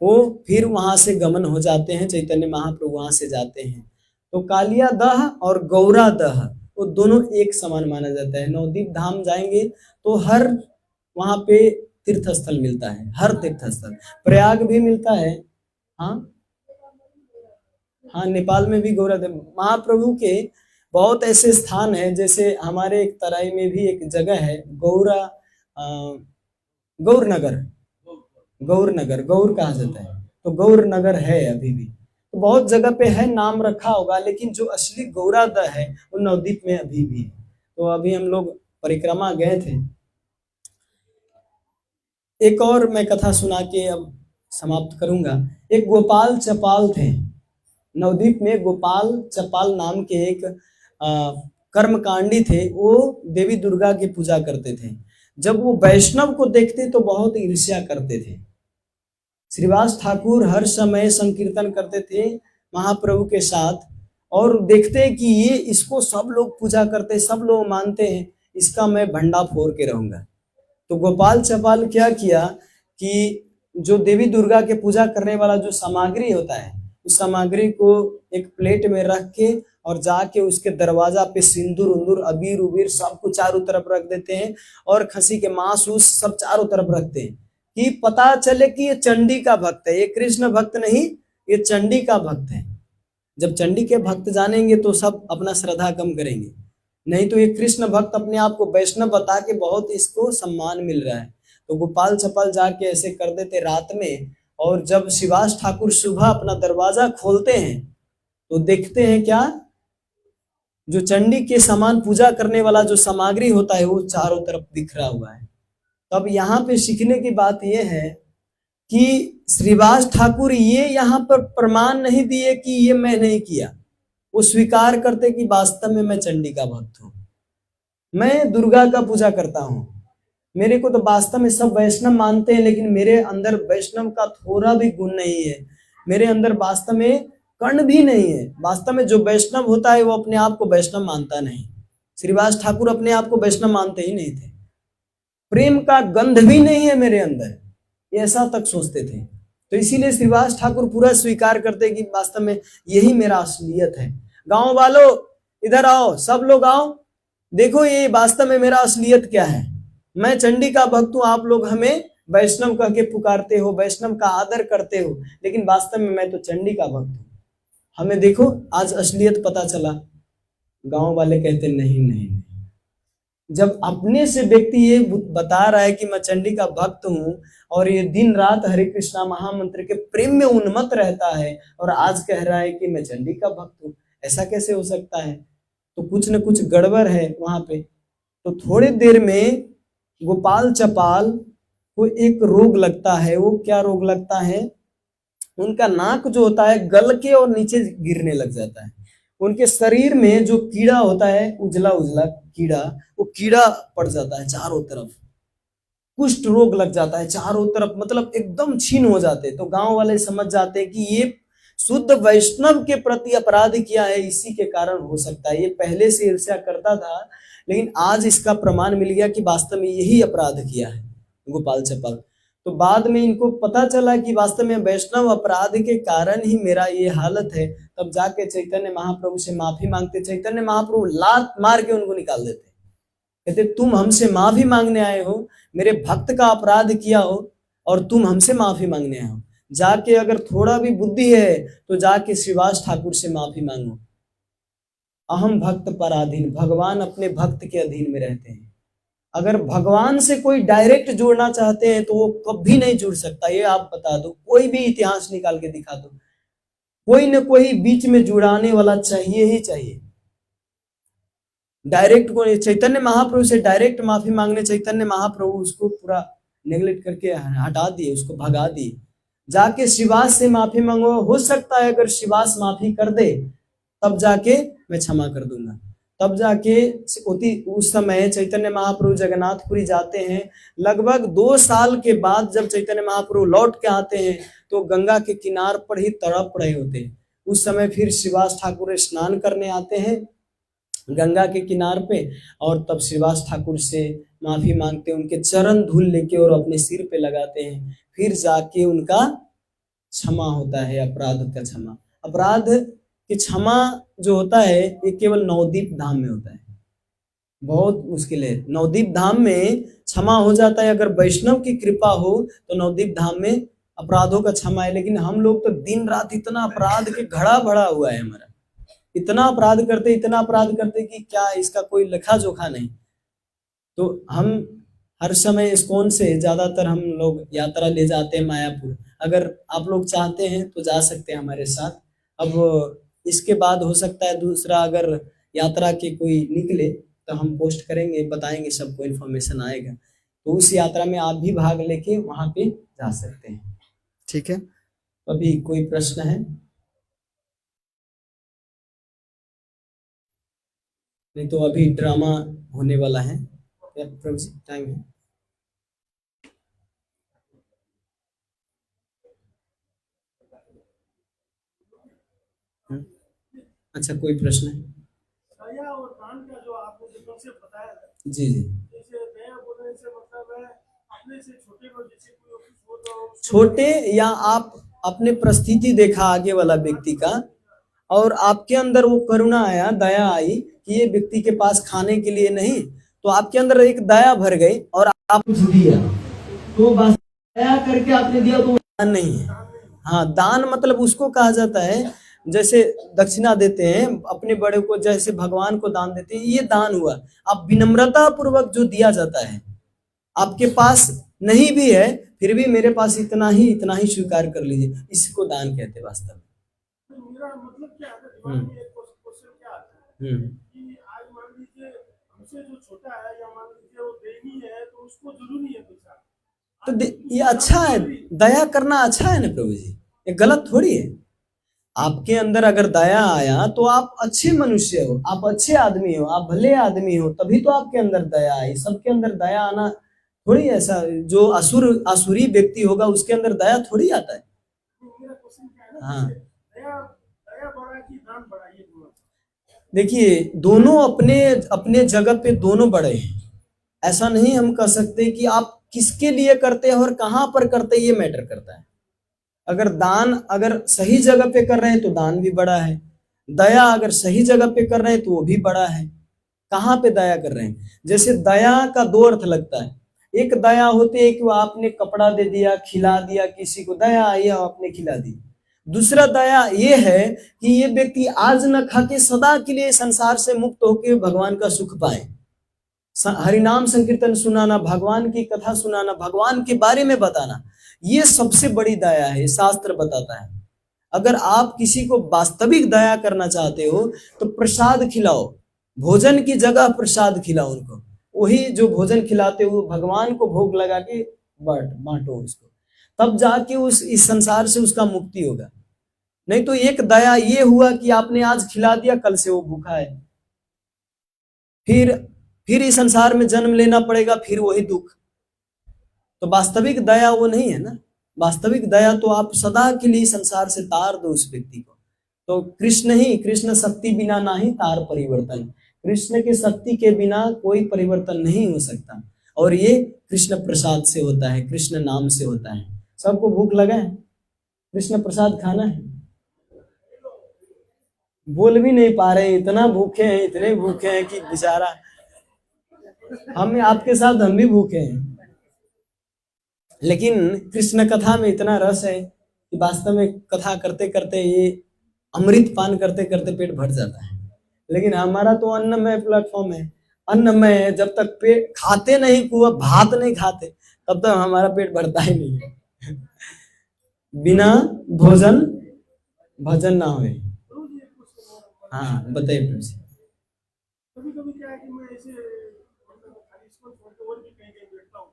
वो फिर वहां से गमन हो जाते हैं, चैतन्य महाप्रभु वहां से जाते हैं। तो कालिया दह और गौरा दह वो दोनों एक समान माना जाता है। नवदीप धाम जाएंगे तो हर वहां पे तीर्थ स्थल मिलता है, हर तीर्थ स्थल, प्रयाग भी मिलता है। हाँ हाँ, नेपाल में भी गौरा महाप्रभु के बहुत ऐसे स्थान है, जैसे हमारे एक तराई में भी एक जगह है गौरा गौर नगर, गौर नगर, गौर कहा जाता है, तो गौर नगर है अभी भी, तो बहुत जगह पे है, नाम रखा होगा, लेकिन जो असली गौराद है वो नवदीप में अभी भी है। तो अभी हम लोग परिक्रमा गए थे। एक और मैं कथा सुना के अब समाप्त करूंगा। एक गोपाल चपाल थे नवदीप में, गोपाल चपाल नाम के एक कर्मकांडी थे, वो देवी दुर्गा की पूजा करते थे। जब वो वैष्णव को देखते तो बहुत ईर्ष्या करते थे। श्रीवास ठाकुर हर समय संकीर्तन करते थे महाप्रभु के साथ, और देखते कि ये इसको सब लोग पूजा करते, सब लोग मानते हैं, इसका मैं भंडा फोड़ के रहूंगा। तो गोपाल चपाल क्या किया कि जो देवी दुर्गा के पूजा करने वाला जो सामग्री होता है, उस सामग्री को एक प्लेट में रख के और जाके उसके दरवाजा पे सिंदूर उंदूर अबीर उबीर सब कुछ चारों तरफ रख देते हैं, और खसी के मांस उस सब चारों तरफ रखते हैं कि पता चले कि ये चंडी का भक्त है, ये कृष्ण भक्त नहीं, ये चंडी का भक्त है। जब चंडी के भक्त जानेंगे तो सब अपना श्रद्धा कम करेंगे, नहीं तो ये कृष्ण भक्त अपने आप को वैष्णव बता के बहुत इसको सम्मान मिल रहा है। तो गोपाल चपाल जाके ऐसे कर देते रात में, और जब श्रीवास ठाकुर सुबह अपना दरवाजा खोलते हैं तो देखते हैं क्या, जो चंडी के समान पूजा करने वाला जो सामग्री होता है वो चारों तरफ बिखरा हुआ है। तब यहाँ पे सीखने की बात यह है कि श्रीवास ठाकुर ये यहाँ पर प्रमाण नहीं दिए कि ये मैं नहीं किया, वो स्वीकार करते कि वास्तव में मैं चंडी का भक्त हूँ, मैं दुर्गा का पूजा करता हूँ, मेरे को तो वास्तव में सब वैष्णव मानते हैं, लेकिन मेरे अंदर वैष्णव का थोड़ा भी गुण नहीं है, मेरे अंदर वास्तव में कर्ण भी नहीं है। वास्तव में जो वैष्णव होता है वो अपने आप को वैष्णव मानता नहीं। श्रीवास ठाकुर अपने आप को वैष्णव मानते ही नहीं थे, प्रेम का गंध भी नहीं है मेरे अंदर, ये ऐसा तक सोचते थे। तो इसीलिए श्रीवास ठाकुर पूरा स्वीकार करते कि वास्तव में यही मेरा असलियत है। गांव वालों इधर आओ, सब लोग आओ, देखो ये वास्तव में मेरा असलियत क्या है, मैं चंडी का भक्त हूँ, आप लोग हमें वैष्णव कह के पुकारते हो, वैष्णव का आदर करते हो, लेकिन वास्तव में मैं तो चंडी का भक्त हूँ, हमें देखो आज असलियत पता चला। गांव वाले कहते नहीं नहीं, जब अपने से व्यक्ति ये बता रहा है कि मैं चंडी का भक्त हूँ, और ये दिन रात हरे कृष्णा महामंत्र के प्रेम में उन्मत्त रहता है, और आज कह रहा है कि मैं चंडी का भक्त हूँ, ऐसा कैसे हो सकता है? तो कुछ न कुछ गड़बड़ है वहां पे। तो थोड़ी देर में गोपाल चपाल को एक रोग लगता है। वो क्या रोग लगता है? उनका नाक जो होता है गल के और नीचे गिरने लग जाता है। उनके शरीर में जो कीड़ा होता है, उजला उजला कीड़ा, वो कीड़ा पड़ जाता है चारों तरफ, कुष्ठ रोग लग जाता है चारों तरफ, मतलब एकदम छीन हो जाते। तो गांव वाले समझ जाते हैं कि ये शुद्ध वैष्णव के प्रति अपराध किया है, इसी के कारण हो सकता है। ये पहले से ईर्ष्या करता था, लेकिन आज इसका प्रमाण मिल गया कि वास्तव में यही अपराध किया है गोपाल चपाल। तो बाद में इनको पता चला कि वास्तव में वैष्णव अपराध के कारण ही मेरा ये हालत है। तब जाके चैतन्य महाप्रभु से माफी मांगते। चैतन्य महाप्रभु लात मार के उनको निकाल देते, कहते तुम हमसे माफी मांगने आए हो, मेरे भक्त का अपराध किया हो और तुम हमसे माफी मांगने आए हो, जाके अगर थोड़ा भी बुद्धि है तो जाके श्रीवास ठाकुर से माफी मांगो। अहम भक्त पराधीन, भगवान अपने भक्त के अधीन में रहते हैं। अगर भगवान से कोई डायरेक्ट जुड़ना चाहते हैं तो वो कभी नहीं जुड़ सकता, ये आप बता दो, कोई भी इतिहास निकाल के दिखा दो, कोई न कोई बीच में जुड़ाने वाला चाहिए ही चाहिए। डायरेक्ट को चैतन्य महाप्रभु से डायरेक्ट माफी मांगने चैतन्य महाप्रभु उसको पूरा नेग्लेक्ट करके हटा दिए, उसको भगा दिए। जाके शिवास से माफी मांगो, हो सकता है अगर शिवास माफी कर दे तब जाके मैं क्षमा कर दूंगा। तब जाके उस समय चैतन्य महाप्रभु जगन्नाथपुरी जाते हैं। लगभग 2 साल के बाद जब चैतन्य महाप्रभु लौट के आते हैं तो गंगा के किनार पर ही तड़प रहे होते हैं। उस समय फिर श्रीवास ठाकुर स्नान करने आते हैं गंगा के किनार पे, और तब श्रीवास ठाकुर से माफी मांगते हैं, उनके चरण धूल लेके और अपने सिर पे लगाते हैं। फिर जाके उनका क्षमा होता है, अपराध का क्षमा। अपराध की क्षमा जो होता है ये केवल नवदीप धाम में होता है, बहुत मुश्किल है। नवदीप धाम में क्षमा हो जाता है, अगर वैष्णव की कृपा हो तो नवदीप धाम में अपराधों का क्षमा है। लेकिन हम लोग तो दिन रात इतना अपराध के घड़ा भरा हुआ है हमारा, इतना अपराध करते कि क्या इसका कोई लेखा जोखा नहीं। तो हम हर समय इस्कॉन से ज्यादातर हम लोग यात्रा ले जाते हैं मायापुर। अगर आप लोग चाहते हैं तो जा सकते हैं हमारे साथ। अब इसके बाद हो सकता है दूसरा अगर यात्रा के कोई निकले तो हम पोस्ट करेंगे, बताएंगे, सबको इन्फॉर्मेशन आएगा, तो उस यात्रा में आप भी भाग लेके वहां पे जा सकते हैं। ठीक है, तो अभी कोई प्रश्न है? नहीं तो अभी ड्रामा होने वाला है। प्रभु जी टाइम है। अच्छा, कोई प्रश्न है? दया और दान का जो आपने जो कॉन्सेप्ट बताया था, जी जी, जैसे दया बोलने से मतलब है अपने से छोटे को, जैसे कोई छोटे या आप अपने परिस्थिति देखा आगे वाला व्यक्ति का और आपके अंदर वो करुणा आया, दया आई कि ये व्यक्ति के पास खाने के लिए नहीं, तो आपके अंदर एक दया भर गई और आप कुछ दिया, तो बस दया करके आपने दिया तो दान नहीं है। हाँ, दान मतलब उसको कहा जाता है जैसे दक्षिणा देते हैं अपने बड़े को, जैसे भगवान को दान देते हैं, ये दान हुआ। आप विनम्रता पूर्वक जो दिया जाता है, आपके पास नहीं भी है फिर भी मेरे पास इतना ही स्वीकार कर लीजिए, इसको दान कहते हैं वास्तव में। मेरा मतलब क्या है, दिमाग में एक क्वेश्चन क्या आता है कि आज मान लीजिए हमसे जो छोटा है या मान लीजिए वो देनी है तो उसको जरूरी है पैसा, तो ये अच्छा है, दया करना अच्छा है ना प्रभु जी, ये गलत थोड़ी है। आपके अंदर अगर दया आया तो आप अच्छे मनुष्य हो, आप अच्छे आदमी हो, आप भले आदमी हो, तभी तो आपके अंदर दया आई। सबके अंदर दया आना थोड़ी ऐसा, जो आसुरी व्यक्ति होगा उसके अंदर दया थोड़ी आता है। हाँ, देखिए दोनों अपने अपने जगह पे दोनों बड़े हैं। ऐसा नहीं हम कह सकते कि आप किसके लिए करते हैं और कहां पर करते हैं, ये मैटर करता है। अगर दान अगर सही जगह पे कर रहे हैं तो दान भी बड़ा है, दया अगर सही जगह पे कर रहे हैं तो वो भी बड़ा है। कहाँ पे दया कर रहे हैं? जैसे दया का 2 अर्थ लगता है। एक दया होती है कि वो आपने कपड़ा दे दिया, खिला दिया किसी को, दया आई आपने खिला दी। दूसरा दया ये है कि ये व्यक्ति आज न खा के सदा के लिए संसार से मुक्त होकर भगवान का सुख पाए। हरिनाम संकीर्तन सुनाना, भगवान की कथा सुनाना, भगवान के बारे में बताना, ये सबसे बड़ी दया है, शास्त्र बताता है। अगर आप किसी को वास्तविक दया करना चाहते हो तो प्रसाद खिलाओ, भोजन की जगह प्रसाद खिलाओ उनको, वही जो भोजन खिलाते हो भगवान को भोग लगा के बांटो उसको, तब जाके उस इस संसार से उसका मुक्ति होगा। नहीं तो एक दया ये हुआ कि आपने आज खिला दिया, कल से वो भूखा है, फिर इस संसार में जन्म लेना पड़ेगा, फिर वही दुख। तो वास्तविक दया वो नहीं है ना। वास्तविक दया तो आप सदा के लिए संसार से तार दो उस व्यक्ति को। तो कृष्ण शक्ति बिना ना ही तार परिवर्तन, कृष्ण के शक्ति के बिना कोई परिवर्तन नहीं हो सकता, और ये कृष्ण प्रसाद से होता है, कृष्ण नाम से होता है। सबको भूख लगा है, कृष्ण प्रसाद खाना है, बोल भी नहीं पा रहे, इतना भूखे हैं, इतने भूखे हैं कि बेचारा हम आपके साथ हम भी भूखे हैं। लेकिन कृष्ण कथा में इतना रस है कि वास्तव में कथा करते करते ये अमृत पान करते करते पेट भर जाता है। लेकिन हमारा तो अन्नमय प्लेटफॉर्म है, अन्नमय, जब तक पेट खाते नहीं, कुआ भात नहीं खाते तब तक हमारा पेट भरता ही नहीं है। बिना भोजन भजन ना हो। हाँ बताइए। कभी कभी क्या क्या है कि मैं ऐसे मतलब खाली इसको छोड़ के और भी कहीं कहीं बैठता हूँ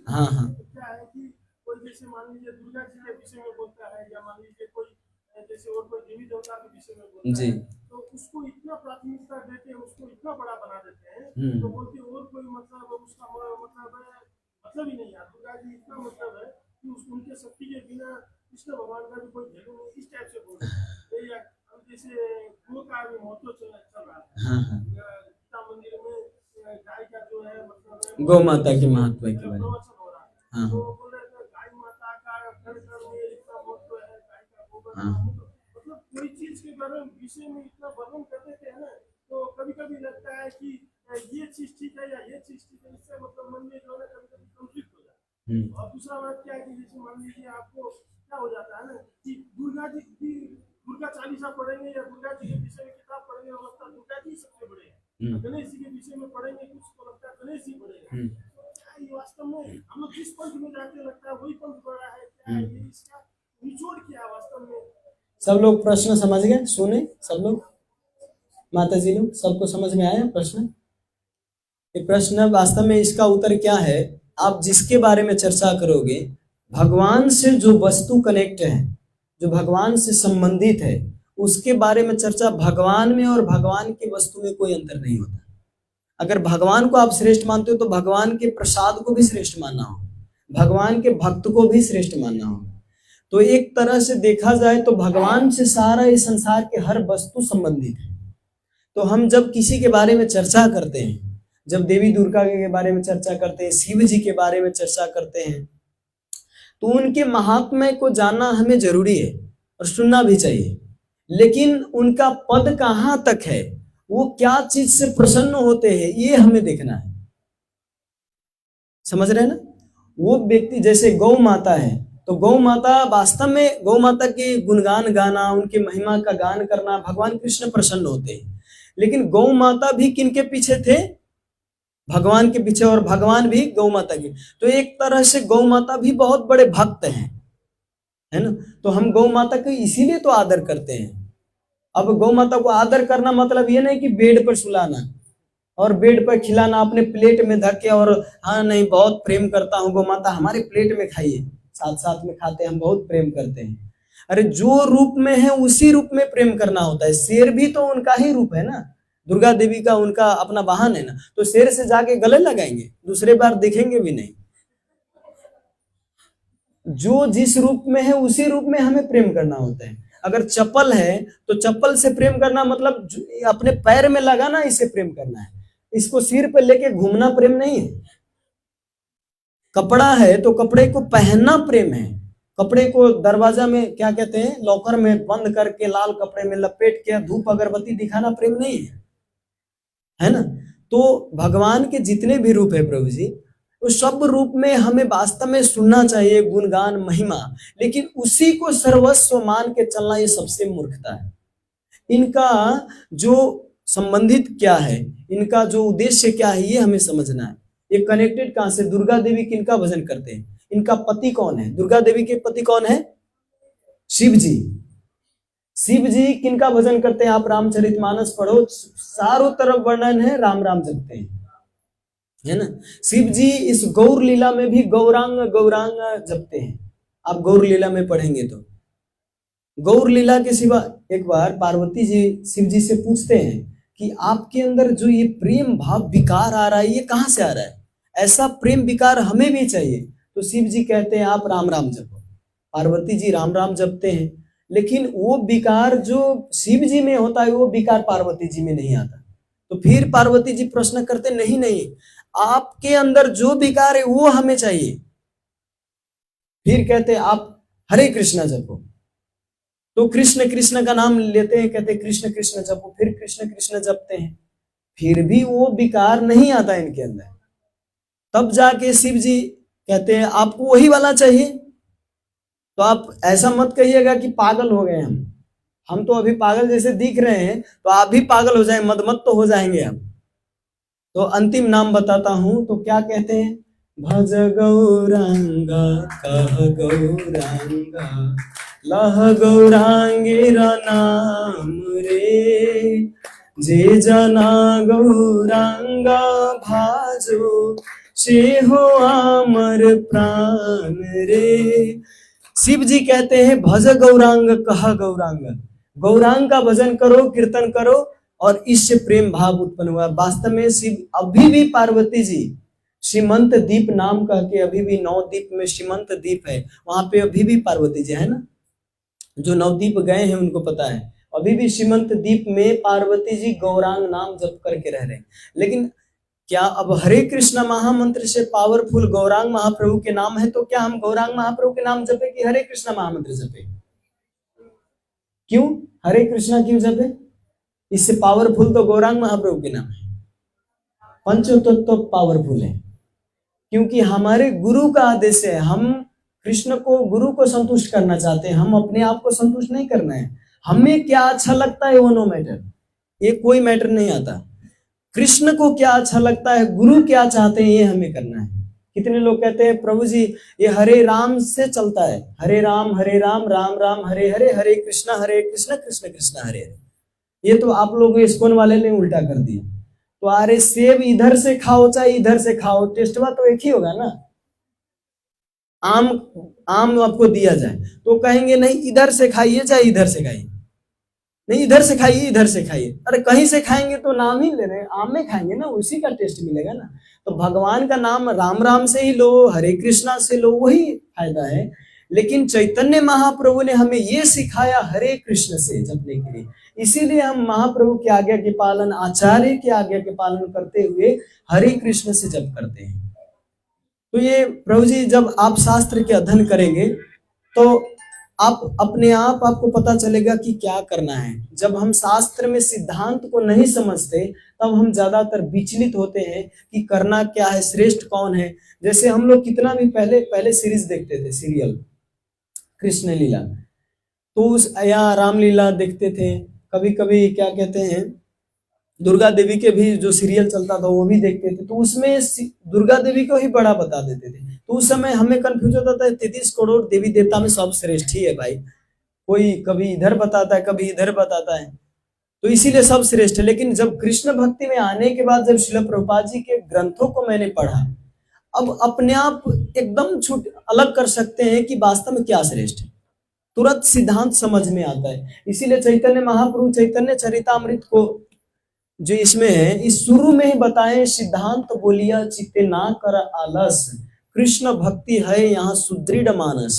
हाँ हाँ तो क्या है कि कोई जैसे मान लीजिए दुर्गा जी के विषय में बोलता है या मान लीजिए कोई जैसे और कोई देवी देवता के विषय में बोलता जी। है तो उसको इतना प्राथमिकता देते हैं, उसको इतना बड़ा बना देते हैं तो बोलते और कोई मतलब उसका मतलब ही नहीं है। दुर्गा जी इतना मतलब है कि उनके शक्ति के बिना कृष्ण भगवान का भी कोई वैल्यू नहीं, इस टाइप से बोल रहे हैं। अब जैसे गो का भी महत्व चल रहा है हाँ हाँ गीता मंदिर में गाय का जो है मतलब गौ माता के महत्व के बारे में। प्रवचन हो रहा है हाँ तो बोल रहे थे गाय माता का कण कण में इतना महत्व है, गाय का गोबर हाँ मतलब कोई चीज के बारे में विषय में इतना वर्णन कर देते हैं ना तो कभी कभी लगता है कि ये चीज ठीक है या ये चीज ठीक है, इससे मतलब मन में जो है कभी कभी कंफ्लिक्ट हो जाता है। और दूसरा बात क्या है कि जैसे मान लीजिए आपको क्या हो जाता है ना कि दुर्गा जी की दुर्गा चालीसा पढ़ेंगे या दुर्गा जी के विषय में किताब पढ़ेंगे तो लगता है दुर्गा जी सबसे बड़े हैं, गणेश जी के विषय में पढ़ेंगे कुछ तो लगता है गणेश जी बड़े हैं। तो क्या ये वास्तव में हम लोग जिस पंथ में जाते लगता है वही पंथ बड़ा है क्या, ये इसका निचोड़ क्या है वास्तव में? सब लोग प्रश्न समझ गए? सुने सब लोग? माता जी लोग सबको समझ में आया प्रश्न? ये प्रश्न वास्तव में इसका उत्तर क्या है? आप जिसके बारे में चर्चा करोगे, भगवान से जो वस्तु कनेक्ट है, जो भगवान से संबंधित है, उसके बारे में चर्चा। भगवान में और भगवान की वस्तु में कोई अंतर नहीं होता। अगर भगवान को आप श्रेष्ठ मानते हो तो भगवान के प्रसाद को भी श्रेष्ठ मानना हो, भगवान के भक्त को भी श्रेष्ठ मानना हो। तो एक तरह से देखा जाए तो भगवान से सारा इस संसार के हर वस्तु संबंधित है। तो हम जब किसी के बारे में चर्चा करते हैं, जब देवी दुर्गा के बारे में चर्चा करते हैं, शिव जी के बारे में चर्चा करते हैं, तो उनके महात्म्य को जानना हमें जरूरी है और सुनना भी चाहिए। लेकिन उनका पद कहाँ तक है, वो क्या चीज से प्रसन्न होते हैं, ये हमें देखना है। समझ रहे हैं ना? वो व्यक्ति जैसे गौ माता है तो गौ माता वास्तव में गौ माता के गुणगान गाना, उनकी महिमा का गान करना, भगवान कृष्ण प्रसन्न होते हैं। लेकिन गौ माता भी किनके पीछे थे? भगवान के पीछे, और भगवान भी गौ माता के। तो एक तरह से गौ माता भी बहुत बड़े भक्त हैं, है ना? तो हम गौ माता को इसीलिए तो आदर करते हैं। अब गौ माता को आदर करना मतलब ये नहीं कि बेड पर सुलाना और बेड पर खिलाना, अपने प्लेट में धके और हाँ नहीं बहुत प्रेम करता हूँ गौ माता, हमारे प्लेट में खाइए, साथ साथ में खाते हैं, हम बहुत प्रेम करते हैं। अरे जो रूप में है उसी रूप में प्रेम करना होता है। शेर भी तो उनका ही रूप है ना, दुर्गा देवी का उनका अपना वाहन है ना। तो शेर से जाके गले लगाएंगे, दूसरे बार देखेंगे भी नहीं। जो जिस रूप में है उसी रूप में हमें प्रेम करना होता है। अगर चप्पल है तो चप्पल से प्रेम करना मतलब अपने पैर में लगाना, इसे प्रेम करना है। इसको सिर पे लेके घूमना प्रेम नहीं है। कपड़ा है तो कपड़े को पहनना प्रेम है। कपड़े को दरवाजा में क्या कहते हैं, लॉकर में बंद करके लाल कपड़े में लपेट के धूप अगरबत्ती दिखाना प्रेम नहीं है ना? तो भगवान के जितने भी रूप है प्रभु जी, उस सब रूप में हमें वास्तव में सुनना चाहिए गुणगान महिमा, लेकिन उसी को सर्वस्व मान के चलना ये सबसे मूर्खता है। इनका जो संबंधित क्या है, इनका जो उद्देश्य क्या है, ये हमें समझना है। ये कनेक्टेड कहां से? दुर्गा देवी किनका भजन करते हैं? इनका पति कौन है? दुर्गा देवी के पति कौन है? शिव जी। शिव जी किनका भजन करते हैं? आप रामचरितमानस पढ़ो, चारों तरफ वर्णन है, राम राम जपते हैं, है ना? शिव जी इस गौर लीला में भी गौरांग गौरांग जपते हैं। आप गौर लीला में पढ़ेंगे तो गौर लीला के सिवा एक बार पार्वती जी शिव जी से पूछते हैं कि आपके अंदर जो ये प्रेम भाव विकार आ रहा है, ये कहां से आ रहा है? ऐसा प्रेम विकार हमें भी चाहिए। तो शिव जी कहते हैं आप राम राम जपो। पार्वती जी राम राम जपते हैं, लेकिन वो विकार जो शिव जी में होता है वो विकार पार्वती जी में नहीं आता। तो फिर पार्वती जी प्रश्न करते, नहीं नहीं, आपके अंदर जो विकार है वो हमें चाहिए। फिर कहते आप हरे कृष्णा जपो। तो कृष्ण कृष्ण का नाम लेते हैं, कहते कृष्ण कृष्ण जपो, फिर कृष्ण कृष्ण जपते हैं, फिर भी वो विकार नहीं आता इनके अंदर। तब जाके शिव जी कहते हैं आपको वही वाला चाहिए। तो आप ऐसा मत कहिएगा कि पागल हो गए हम तो अभी पागल जैसे दिख रहे हैं, तो आप भी पागल हो जाए, मदमत तो हो जाएंगे हम। तो अंतिम नाम बताता हूं, तो क्या कहते हैं? भज गौरांगा कह गौरांगा लह गौरांगेरा नाम रे, जे जना गौरांग भाजो से हो अमर प्राण रे। शिव जी कहते हैं भज गौरांग कहा गौरांग, गौरांग का भजन करो, कीर्तन करो, और इससे प्रेम भाव उत्पन्न हुआ। वास्तव में शिव अभी भी पार्वती जी सीमंत द्वीप नाम कह के, अभी भी नवद्वीप में सीमंत द्वीप है, वहां पे अभी भी पार्वती जी है ना, जो नवद्वीप गए हैं उनको पता है, अभी भी सीमंत द्वीप में पार्वती जी गौरांग नाम जप करके रह रहे हैं। लेकिन क्या अब हरे कृष्णा महामंत्र से पावरफुल गौरांग महाप्रभु के नाम है, तो क्या हम गौरांग महाप्रभु के नाम जपे कि हरे कृष्णा महामंत्र जपे? क्यों हरे कृष्णा क्यों जपे? इससे पावरफुल तो गौरांग महाप्रभु के नाम है, पंचतत्व तो पावरफुल है, क्योंकि हमारे गुरु का आदेश है। हम कृष्ण को, गुरु को संतुष्ट करना चाहते हैं, हम अपने आप को संतुष्ट नहीं करना है। हमें क्या अच्छा लगता है वो नो मैटर, ये कोई मैटर नहीं आता। कृष्ण को क्या अच्छा लगता है, गुरु क्या चाहते हैं, ये हमें करना है। कितने लोग कहते हैं प्रभु जी ये हरे राम से चलता है, हरे राम राम राम हरे हरे, हरे कृष्ण कृष्ण कृष्ण हरे हरे। ये तो आप लोग इस्कॉन वाले ने उल्टा कर दिया। तो अरे सेब इधर से खाओ चाहे इधर से खाओ, टेस्टवा तो एक ही होगा ना। आम आम आपको दिया जाए तो कहेंगे नहीं इधर से खाइए चाहे इधर से खाइए, नहीं इधर से खाइए इधर से खाइए। अरे कहीं से खाएंगे तो नाम ही ले रहे हैं, आम में खाएंगे ना, उसी का टेस्ट मिलेगा ना। तो भगवान का नाम राम राम से ही लो, हरे कृष्णा से लो, वही फायदा है। लेकिन चैतन्य महाप्रभु ने हमें ये सिखाया हरे कृष्ण से जपने के लिए, इसीलिए हम महाप्रभु की आज्ञा के पालन, आचार्य की आज्ञा के पालन करते हुए हरे कृष्ण से जप करते हैं। तो ये प्रभु जी जब आप शास्त्र के अध्ययन करेंगे तो आप अपने आप आपको पता चलेगा कि क्या करना है। जब हम शास्त्र में सिद्धांत को नहीं समझते तब हम ज्यादातर विचलित होते हैं कि करना क्या है, श्रेष्ठ कौन है। जैसे हम लोग कितना भी पहले सीरीज देखते थे, सीरियल कृष्ण लीला, तो उस या रामलीला देखते थे, कभी कभी क्या कहते हैं दुर्गा देवी के भी जो सीरियल चलता था वो भी देखते थे। तो उसमें दुर्गा देवी को ही बड़ा बता देते थे, तो उस समय हमें कंफ्यूज होता था 33 करोड़ देवी देवता में सब श्रेष्ठ ही है भाई, कोई कभी इधर बताता है कभी इधर बताता है, तो इसीलिए सब श्रेष्ठ है। लेकिन जब कृष्ण भक्ति में आने के बाद जब श्रील प्रभुपाद जी के ग्रंथों को मैंने पढ़ा, अब अपने आप एकदम छूट अलग कर सकते हैं कि वास्तव में क्या श्रेष्ठ है, तुरंत सिद्धांत समझ में आता है। इसीलिए चैतन्य महाप्रभु चैतन्य चरितामृत को जो इसमें है, इस शुरू में ही बताए सिद्धांत बोलिया चित्ते ना कर आलस, कृष्ण भक्ति है यहाँ सुदृढ़ मानस।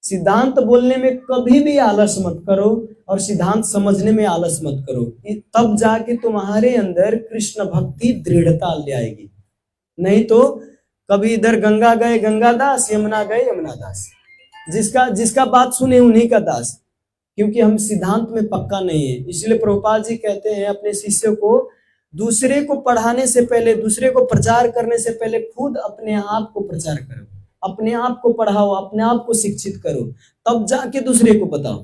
सिद्धांत बोलने में कभी भी आलस मत करो और सिद्धांत समझने में आलस मत करो, तब जाके तुम्हारे अंदर कृष्ण भक्ति दृढ़ता ले आएगी। नहीं तो कभी इधर गंगा गए गंगादास, यमुना गए यमुनादास, जिसका बात सुने उन्हीं का दास, क्योंकि हम सिद्धांत में पक्का नहीं है। इसलिए प्रभुपाद जी कहते हैं अपने शिष्यों को, दूसरे को पढ़ाने से पहले, दूसरे को प्रचार करने से पहले खुद अपने आप को प्रचार करो, अपने आप को पढ़ाओ, अपने आप को शिक्षित करो, तब जाके दूसरे को बताओ।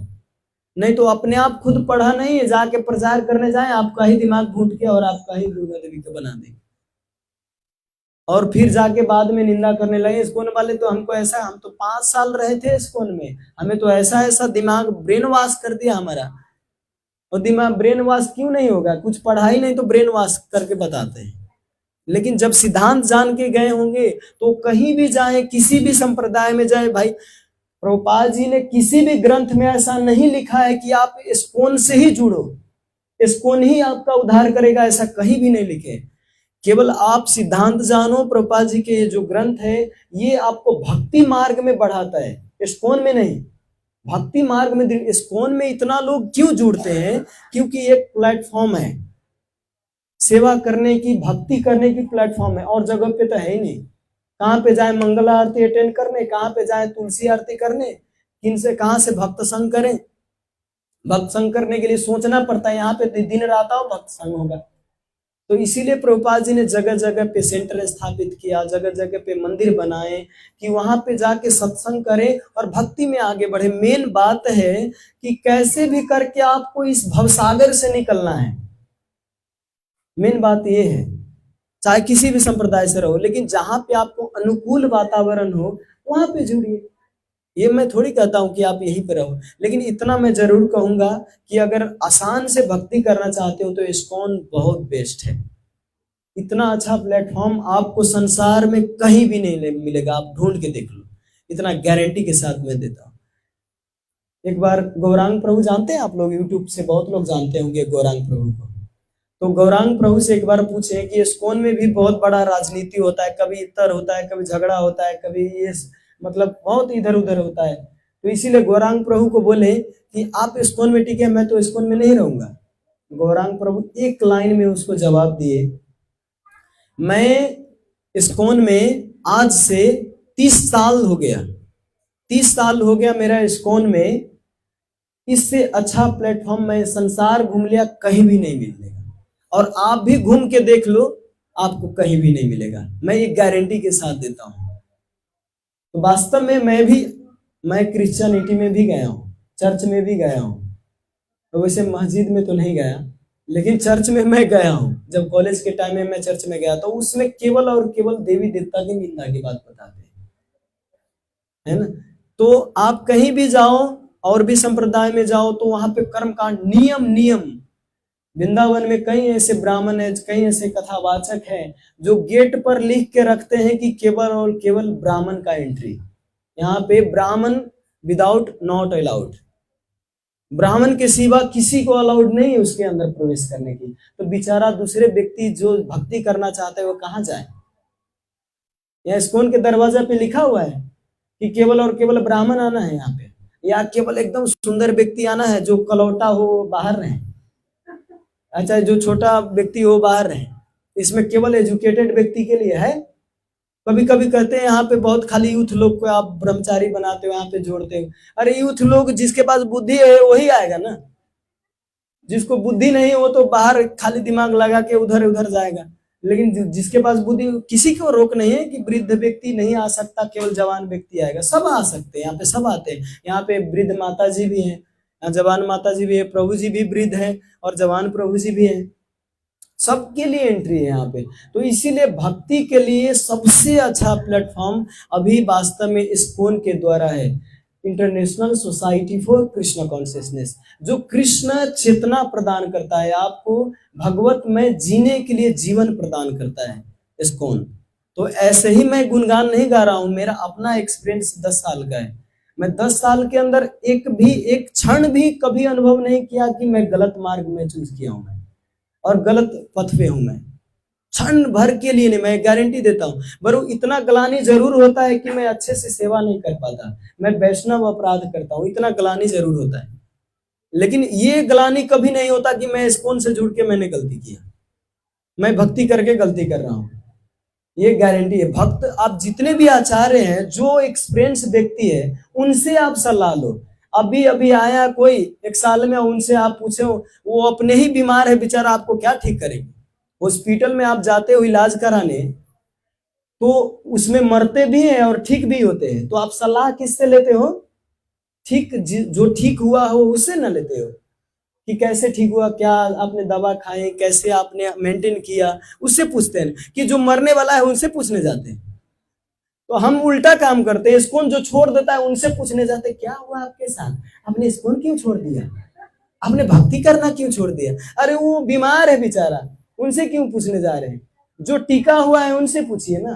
नहीं तो अपने आप खुद पढ़ा नहीं है, जाके प्रचार करने जाए आपका ही दिमाग फूट के और आपका ही दुर्गा देवी को बना देंगे, और फिर जाके बाद में निंदा करने लगे इस्कॉन वाले तो हमको ऐसा, हम तो 5 साल रहे थे इस्कॉन में, हमें तो ऐसा ऐसा दिमाग ब्रेन वॉश कर दिया हमारा। और दिमाग ब्रेन वॉश क्यों नहीं होगा, कुछ पढ़ाई नहीं तो ब्रेन वॉश करके बताते हैं। लेकिन जब सिद्धांत जान के गए होंगे तो कहीं भी जाए, किसी भी संप्रदाय में जाए, भाई प्रभुपाद जी ने किसी भी ग्रंथ में ऐसा नहीं लिखा है कि आप इस्कॉन से ही जुड़ो, इस्कॉन ही आपका उद्धार करेगा, ऐसा कहीं भी नहीं लिखे। केवल आप सिद्धांत जानो, प्रभुपाद जी के जो ग्रंथ है ये आपको भक्ति मार्ग में बढ़ाता है, इस्कॉन में नहीं, भक्ति मार्ग में। इस्कॉन में इतना लोग क्यों जुड़ते हैं, क्योंकि एक प्लेटफॉर्म है सेवा करने की, भक्ति करने की प्लेटफॉर्म है, और जगह पे तो है ही नहीं। कहाँ पे जाए मंगला आरती अटेंड करने, कहाँ पे जाए तुलसी आरती करने, किन से कहाँ से भक्त संग करें। भक्त संग करने के लिए सोचना पड़ता है, यहाँ पे दिन रात आओ भक्त संग होगा। तो इसीलिए प्रभुपाद जी ने जगह जगह पे सेंटर स्थापित किया, जगह जगह पे मंदिर बनाए कि वहां पे जाके सत्संग करें और भक्ति में आगे बढ़े। मेन बात है कि कैसे भी करके आपको इस भवसागर से निकलना है, मेन बात ये है। चाहे किसी भी संप्रदाय से रहो, लेकिन जहां पे आपको अनुकूल वातावरण हो वहां पे जुड़िए। ये मैं थोड़ी कहता हूँ कि आप यहीं पे रहो, लेकिन इतना मैं जरूर कहूंगा कि अगर आसान से भक्ति करना चाहते हो तो इस्कॉन बहुत बेस्ट है। इतना अच्छा प्लेटफॉर्म आपको संसार में कहीं भी नहीं मिलेगा, आप ढूंढ के देख लो, इतना गारंटी के साथ मैं देता हूँ। एक बार गौरांग प्रभु जानते हैं आप लोग, यूट्यूब से बहुत लोग जानते होंगे गौरांग प्रभु को। तो गौरांग प्रभु से एक बार पूछे कि इस्कॉन में भी बहुत बड़ा राजनीति होता है, कभी इतर होता है, कभी झगड़ा होता है, कभी ये मतलब बहुत इधर उधर होता है। तो इसीलिए गौरांग प्रभु को बोले कि आप इस्कॉन में टिके, मैं तो इस्कॉन में नहीं रहूंगा। गौरांग प्रभु एक लाइन में उसको जवाब दिए, मैं इस्कॉन में आज से 30 साल हो गया, 30 साल हो गया मेरा इस्कॉन में, इससे अच्छा प्लेटफॉर्म मैं संसार घूम लिया, कहीं भी नहीं मिलेगा, और आप भी घूम के देख लो, आपको कहीं भी नहीं मिलेगा, मैं ये गारंटी के साथ देता हूं। तो वास्तव में मैं क्रिश्चियनिटी में भी गया हूं, चर्च में भी गया हूं, तो वैसे मस्जिद में तो नहीं गया, लेकिन चर्च में मैं गया हूं। जब कॉलेज के टाइम में मैं चर्च में गया तो उसमें केवल और केवल देवी देवता की निंदा की बात बताते हैं, है ना। तो आप कहीं भी जाओ और भी संप्रदाय में जाओ तो वहां पे कर्मकांड नियम वृंदावन में कई ऐसे ब्राह्मण है, कई ऐसे कथावाचक हैं जो गेट पर लिख के रखते हैं कि केवल और केवल ब्राह्मण का एंट्री, यहाँ पे ब्राह्मण विदाउट नॉट अलाउड, ब्राह्मण के सिवा किसी को अलाउड नहीं है उसके अंदर प्रवेश करने की। तो बेचारा दूसरे व्यक्ति जो भक्ति करना चाहते हैं वो कहाँ जाए। यहाँ इस्कॉन के दरवाजा पे लिखा हुआ है कि केवल और केवल ब्राह्मण आना है यहाँ पे, या केवल एकदम सुंदर व्यक्ति आना है, जो कलौटा हो बाहर रहे, अच्छा जो छोटा व्यक्ति हो बाहर रहे। इसमें केवल एजुकेटेड व्यक्ति के लिए है। कभी कभी कहते हैं यहाँ पे बहुत खाली यूथ लोग को आप ब्रह्मचारी बनाते हो, यहाँ पे जोड़ते हो। अरे यूथ लोग जिसके पास बुद्धि है वही आएगा ना, जिसको बुद्धि नहीं है वो तो बाहर खाली दिमाग लगा के उधर उधर जाएगा। लेकिन जिसके पास बुद्धि, किसी को रोक नहीं है कि वृद्ध व्यक्ति नहीं आ सकता, केवल जवान व्यक्ति आएगा, सब आ सकते हैं, यहाँ पे सब आते हैं। यहाँ पे वृद्ध माता जी भी हैं, जवान माता जी भी है, प्रभु जी भी वृद्ध है और जवान प्रभु जी भी है, सबके लिए एंट्री है यहाँ पे। तो इसीलिए भक्ति के लिए सबसे अच्छा प्लेटफॉर्म अभी वास्तव में इस्कॉन के द्वारा है, international society for Krishna consciousness, जो कृष्ण चेतना प्रदान करता है, आपको भगवत में जीने के लिए जीवन प्रदान करता है इस्कॉन। तो ऐसे ही मैं गुणगान नहीं गा रहा हूं, मेरा अपना एक्सपीरियंस 10 साल का है। मैं 10 साल के अंदर एक क्षण भी कभी अनुभव नहीं किया कि मैं गलत मार्ग में चूज किया हूं और गलत पथ पे हूं मैं, क्षण भर के लिए नहीं, मैं गारंटी देता हूं। बरु इतना ग्लानि जरूर होता है कि मैं अच्छे से सेवा नहीं कर पाता, मैं वैष्णव अपराध करता हूं, इतना ग्लानि जरूर होता है, लेकिन ये ग्लानि कभी नहीं होता कि मैं इस्कॉन से जुड़ के मैंने गलती किया, मैं भक्ति करके गलती कर रहा हूं, ये गारंटी है। भक्त आप जितने भी आचार्य हैं, जो एक्सपीरियंस व्यक्ति है, उनसे आप सलाह लो। अभी अभी आया कोई 1 साल में, उनसे आप पूछे, वो अपने ही बीमार है बेचारा, आपको क्या ठीक करेंगे। हॉस्पिटल में आप जाते हो इलाज कराने तो उसमें मरते भी हैं और ठीक भी होते हैं, तो आप सलाह किससे लेते हो? ठीक जो ठीक हुआ हो उससे ना लेते हो कि कैसे ठीक हुआ, क्या आपने दवा खाए, कैसे आपने मेंटेन किया, उससे पूछते हैं कि जो मरने वाला है उनसे पूछने जाते हैं। तो हम उल्टा काम करते हैं, इस्कॉन जो छोड़ देता है उनसे पूछने जाते हैं क्या हुआ आपके साथ, आपने इस्कॉन क्यों छोड़ दिया, आपने भक्ति करना क्यों छोड़ दिया। अरे वो बीमार है बेचारा, उनसे क्यों पूछने जा रहे हैं, जो टिका हुआ है उनसे पूछिए ना।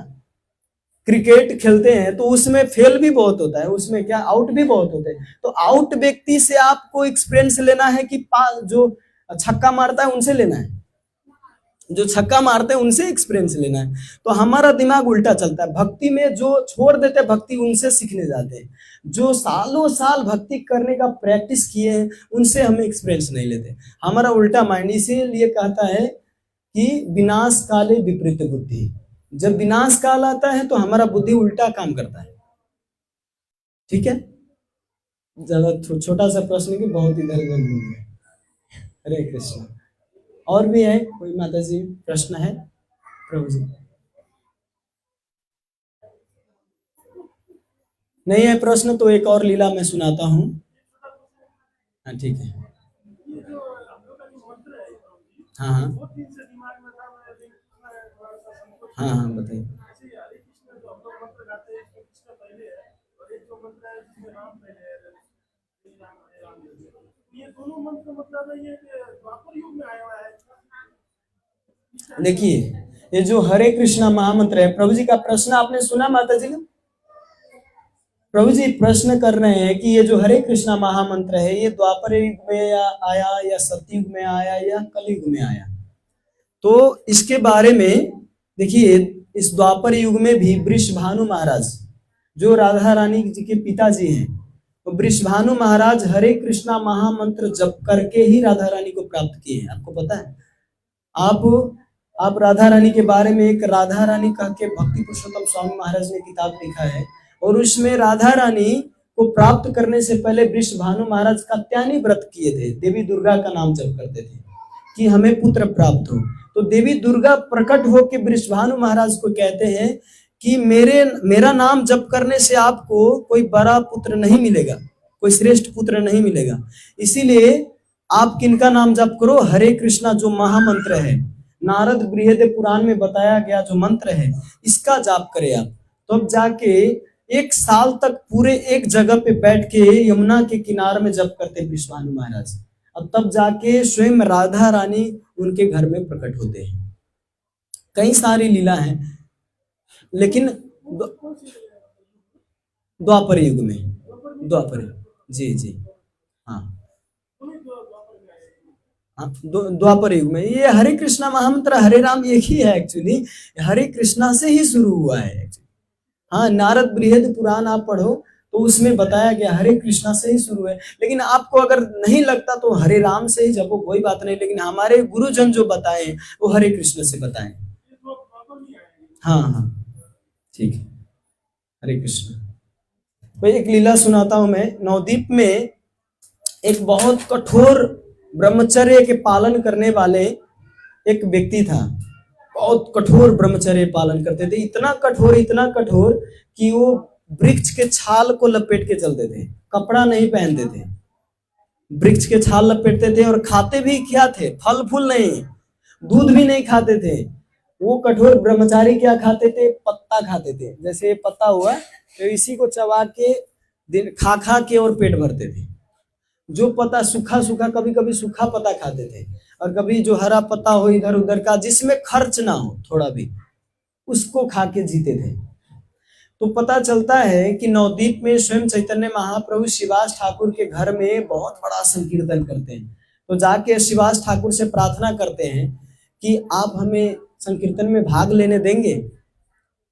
क्रिकेट खेलते हैं तो उसमें फेल भी बहुत होता है, उसमें क्या आउट भी बहुत होते हैं, तो आउट व्यक्ति से आपको एक्सपीरियंस लेना है कि जो छक्का मारता है उनसे लेना है, जो छक्का मारते हैं उनसे एक्सपीरियंस लेना है। तो हमारा दिमाग उल्टा चलता है, भक्ति में जो छोड़ देते हैं भक्ति उनसे सीखने जाते हैं, जो सालों साल भक्ति करने का प्रैक्टिस किए हैं उनसे हम एक्सपीरियंस नहीं लेते, हमारा उल्टा माइंड। इसीलिए कहता है कि विनाश काले विपरीत बुद्धि, जब विनाश काल आता है तो हमारा बुद्धि उल्टा काम करता है। ठीक है, ज्यादा छोटा सा प्रश्न की बहुत इधर उधर घूम गए। हरे कृष्ण। और भी है कोई माता जी प्रश्न है? प्रभु जी नहीं है प्रश्न तो एक और लीला मैं सुनाता हूँ। हाँ ठीक है। ये जो हम लोग का जो मंत्र है हाँ हाँ वो दिन से दिमाग में था, मैं अभी थोड़ा सा संकोच हाँ बताइए। ऐसे हरे कृष्ण जो हम लोग मंत्र गाते हैं इसमें कृष्ण पहले है, और एक जो मंत्र है जिसमें दोनों मंत्र मतलब है ये द्वापर युग में आया हुआ है। देखिए, ये जो हरे कृष्णा महामंत्र है, प्रभु जी का प्रश्न आपने सुना माता जी ने? प्रभु जी प्रश्न कर रहे हैं कि ये जो हरे कृष्णा महामंत्र है, ये द्वापर युग में आया या सतयुग में आया या कलयुग में आया? तो इसके बारे में देखिए, इस द्वापर युग में भी वृषभानु महाराज जो राधा रानी जी के पिताजी हैं, तो वृषभानु महाराज हरे कृष्णा महामंत्र जप करके ही राधा रानी को प्राप्त किए हैं। आपको पता है? आप राधा रानी के बारे में एक राधा रानी कह के भक्ति पुरुषोत्तम स्वामी महाराज ने किताब लिखा है, और उसमें राधा रानी को प्राप्त करने से पहले वृषभानु महाराज कात्यायनी व्रत किए थे, देवी दुर्गा का नाम जप करते थे कि हमें पुत्र प्राप्त हो। तो देवी दुर्गा प्रकट होकर वृषभानु महाराज को कहते हैं कि मेरा नाम जप करने से आपको कोई बड़ा पुत्र नहीं मिलेगा, कोई श्रेष्ठ पुत्र नहीं मिलेगा, इसीलिए आप किनका नाम जप करो? हरे कृष्णा जो महामंत्र है, नारद बृहद पुराण में बताया गया जो मंत्र है, इसका जाप करें आप। तो अब जाके 1 साल तक पूरे एक जगह पे बैठ के यमुना के किनारे में जप करते वृषभानु महाराज, और तब जाके स्वयं राधा रानी उनके घर में प्रकट होते हैं। कई सारी लीला हैं, लेकिन द्वापर युग में, द्वापर, जी जी, हाँ हाँ, द्वापर युग में ये हरे कृष्णा महामंत्र, हरे राम एक ही है एक्चुअली, हरे कृष्णा से ही शुरू हुआ है एक्चुअली। हाँ, नारद बृहद पुराण आप पढ़ो तो उसमें बताया गया हरे कृष्णा से ही शुरू है। लेकिन आपको अगर नहीं लगता तो हरे राम से ही जपो, कोई बात नहीं, लेकिन हमारे गुरुजन जो बताए वो हरे कृष्ण से बताए। हाँ हाँ, ठीक है, हरे कृष्ण। तो एक लीला सुनाता हूं मैं। नवद्वीप में एक बहुत कठोर ब्रह्मचर्य के पालन करने वाले एक व्यक्ति था, बहुत कठोर ब्रह्मचर्य पालन करते थे, इतना कठोर कि वो वृक्ष के छाल को लपेट के चलते थे, कपड़ा नहीं पहनते थे, वृक्ष के छाल लपेटते थे, और खाते भी क्या थे? फल फूल नहीं, दूध भी नहीं खाते थे। वो कठोर ब्रह्मचारी क्या खाते थे? पत्ता खाते थे। जैसे पत्ता हुआ तो इसी को चबा के खा के और पेट भरते थे। जो पत्ता सूखा, कभी कभी सूखा पत्ता खाते थे, और कभी जो हरा पत्ता हो इधर उधर का जिसमें खर्च ना हो थोड़ा भी, उसको खा के जीते थे। तो पता चलता है कि नवद्वीप में स्वयं चैतन्य महाप्रभु शिवास ठाकुर के घर में बहुत बड़ा संकीर्तन करते हैं। तो जाके शिवास ठाकुर से प्रार्थना करते हैं कि आप हमें संकीर्तन में भाग लेने देंगे।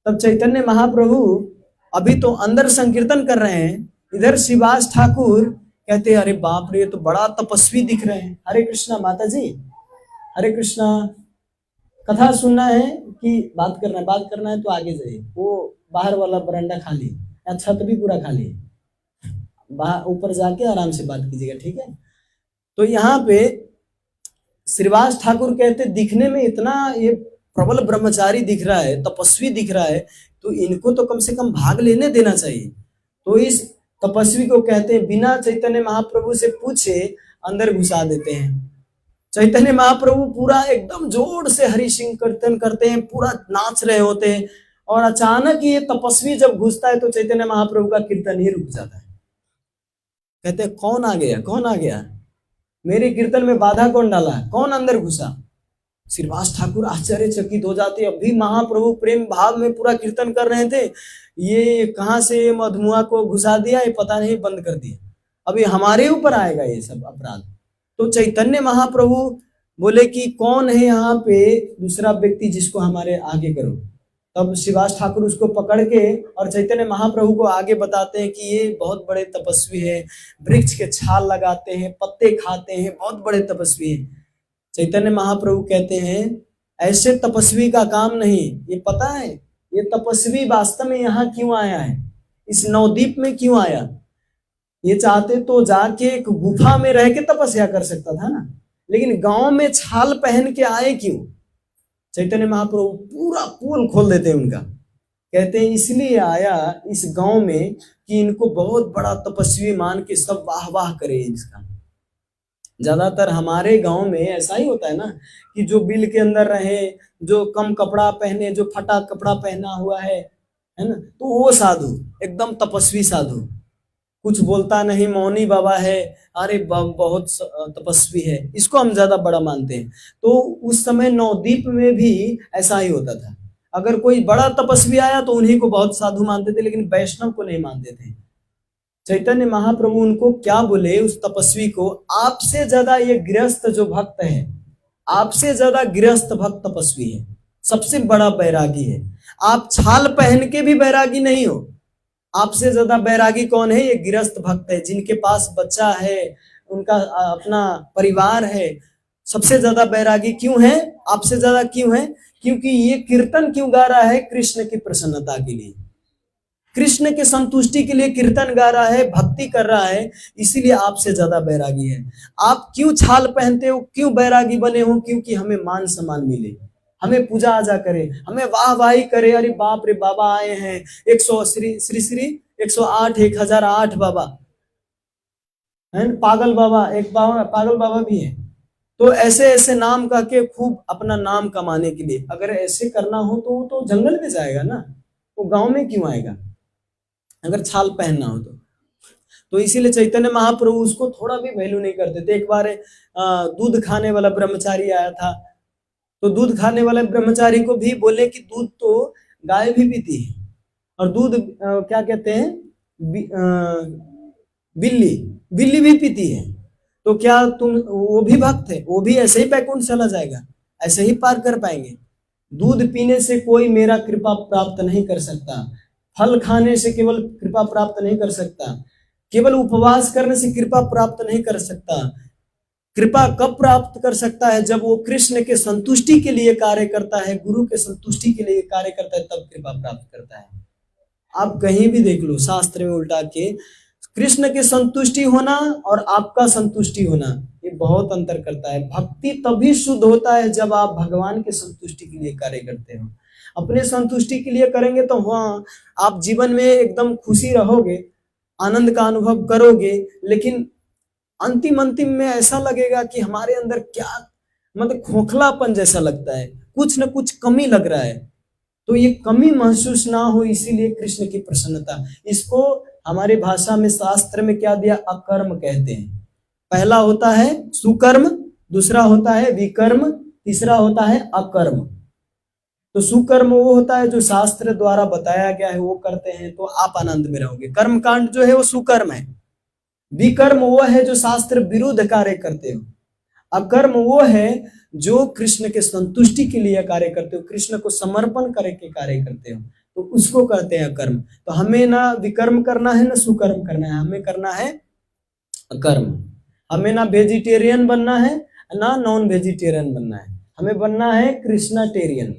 तब चैतन्य महाप्रभु अभी तो अंदर संकीर्तन कर रहे हैं, इधर शिवास ठाकुर कहते हैं अरे बाप रे, तो बड़ा तपस्वी दिख रहे हैं। हरे कृष्णा माता जी, हरे कृष्णा। कथा सुनना है कि बात करना है तो आगे जाइए, वो बाहर वाला बरांडा खाली या छत भी पूरा खाली है, बाहर ऊपर जाके आराम से बात कीजिएगा, ठीक है। तो यहाँ पे श्रीवास ठाकुर कहते दिखने में इतना ये प्रबल ब्रह्मचारी दिख रहा है, तपस्वी दिख रहा है, तो इनको तो कम से कम भाग लेने देना चाहिए। तो इस तपस्वी को कहते हैं बिना चैतन्य महाप्रभु से पूछे अंदर घुसा देते हैं। चैतन्य महाप्रभु पूरा एकदम जोर से हरि सिंह कीर्तन करते हैं, पूरा नाच रहे होते हैं, और अचानक ये तपस्वी जब घुसता है तो चैतन्य महाप्रभु का कीर्तन ही रुक जाता है। कहते हैं कौन आ गया, मेरे कीर्तन में बाधा कौन डाला, कौन अंदर घुसा? श्रीवास ठाकुर आश्चर्यचकित हो जाते, अभी महाप्रभु प्रेम भाव में पूरा कीर्तन कर रहे थे, ये कहां से मधुआ को घुसा दिया, ये पता नहीं, बंद कर दिया, अभी हमारे ऊपर आएगा ये सब अपराध। तो चैतन्य महाप्रभु बोले कि कौन है यहाँ पे दूसरा व्यक्ति जिसको हमारे आगे करो। तब श्रीवास ठाकुर उसको पकड़ के और चैतन्य महाप्रभु को आगे बताते हैं कि ये बहुत बड़े तपस्वी है, वृक्ष के छाल लगाते हैं, पत्ते खाते हैं, बहुत बड़े तपस्वी है। चैतन्य महाप्रभु कहते हैं ऐसे तपस्वी का काम नहीं, ये पता है ये तपस्वी वास्तव में यहाँ क्यों आया है, इस नवद्वीप में क्यों आया? ये चाहते तो जाके एक गुफा में रह के तपस्या कर सकता था ना, लेकिन गांव में छाल पहन के आए क्यों? चैतन्य महाप्रभु पूरा पोल खोल देते हैं उनका, कहते हैं इसलिए आया इस गांव में कि इनको बहुत बड़ा तपस्वी मान के सब वाह वाह करे इसका। ज्यादातर हमारे गांव में ऐसा ही होता है ना कि जो बिल के अंदर रहे, जो कम कपड़ा पहने, जो फटा कपड़ा पहना हुआ है ना, तो वो साधु एकदम तपस्वी साधु, कुछ बोलता नहीं, मौनी बाबा है, अरे बहुत तपस्वी है, इसको हम ज्यादा बड़ा मानते हैं। तो उस समय नवद्वीप में भी ऐसा ही होता था। अगर कोई बड़ा तपस्वी आया तो उन्हीं को बहुत साधु मानते थे, लेकिन वैष्णव को नहीं मानते थे। चैतन्य महाप्रभु उनको क्या बोले, उस तपस्वी को, आपसे ज्यादा ये गृहस्थ जो भक्त है, आपसे ज्यादा गृहस्थ भक्त तपस्वी है, सबसे बड़ा बैरागी है। आप छाल पहन के भी बैरागी नहीं हो। आपसे ज्यादा बैरागी कौन है? ये गृहस्थ भक्त है, जिनके पास बच्चा है, उनका अपना परिवार है। सबसे ज्यादा बैरागी क्यों है? आपसे ज्यादा क्यों है? क्योंकि ये कीर्तन क्यों गा रहा है? कृष्ण की प्रसन्नता के लिए, कृष्ण के संतुष्टि के लिए कीर्तन गा रहा है, भक्ति कर रहा है, इसीलिए आपसे ज्यादा बैरागी है। आप क्यों छाल पहनते हो, क्यों बैरागी बने हो? क्योंकि हमें मान सम्मान मिले, हमें पूजा आजा करे, हमें वाह वाही करे, अरे बाप रे बाबा आए हैं, 100 श्री श्री श्री 108 1008 बाबा है, पागल बाबा, एक बाबा पागल बाबा भी है। तो ऐसे ऐसे नाम कह के खूब अपना नाम कमाने के लिए, अगर ऐसे करना हो तो वो तो जंगल में जाएगा ना, वो गांव में क्यों आएगा अगर छाल पहनना हो तो इसीलिए चैतन्य महाप्रभु उसको थोड़ा भी वैल्यू नहीं करते थे। एक बार दूध खाने वाला ब्रह्मचारी आया था, तो दूध खाने वाले ब्रह्मचारी को भी बोले कि दूध तो गाय भी पीती है, और दूध क्या कहते हैं, बिल्ली बिल्ली भी पीती है, तो क्या तुम, वो भी भक्त है, वो भी ऐसे ही बैकुंठ चला जाएगा, ऐसे ही पार कर पाएंगे। दूध पीने से कोई मेरा कृपा प्राप्त नहीं कर सकता, फल खाने से केवल कृपा प्राप्त नहीं कर सकता, केवल उपवास करने से कृपा प्राप्त नहीं कर सकता। कृपा कब प्राप्त कर सकता है? जब वो कृष्ण के संतुष्टि के लिए कार्य करता है, गुरु के संतुष्टि के लिए कार्य करता है, तब कृपा प्राप्त करता है। आप कहीं भी देख लो शास्त्र में उल्टा के, कृष्ण की संतुष्टि होना और आपका संतुष्टि होना, ये बहुत अंतर करता है। भक्ति तभी शुद्ध होता है जब आप भगवान के संतुष्टि के लिए कार्य करते हो। अपने संतुष्टि के लिए करेंगे तो हाँ, आप जीवन में एकदम खुशी रहोगे, आनंद का अनुभव करोगे, लेकिन अंतिम में ऐसा लगेगा कि हमारे अंदर क्या, मतलब खोखलापन जैसा लगता है, कुछ न कुछ कमी लग रहा है। तो ये कमी महसूस ना हो, इसीलिए कृष्ण की प्रसन्नता, इसको हमारी भाषा में शास्त्र में क्या दिया? अकर्म कहते हैं। पहला होता है सुकर्म, दूसरा होता है विकर्म, तीसरा होता है अकर्म। तो सुकर्म वो होता है जो शास्त्र द्वारा बताया गया है वो करते हैं तो आप आनंद में रहोगे, कर्म कांड जो है वो सुकर्म है। विकर्म वो है जो शास्त्र विरुद्ध कार्य करते हो। अकर्म वो है जो कृष्ण के संतुष्टि के लिए कार्य करते हो, कृष्ण को समर्पण करके कार्य करते हो, तो उसको कहते हैं अकर्म। तो हमें ना विकर्म करना है ना सुकर्म करना है, हमें करना है अकर्म। हमें ना वेजिटेरियन बनना है ना नॉन वेजिटेरियन बनना है, हमें बनना है कृष्णाटेरियन।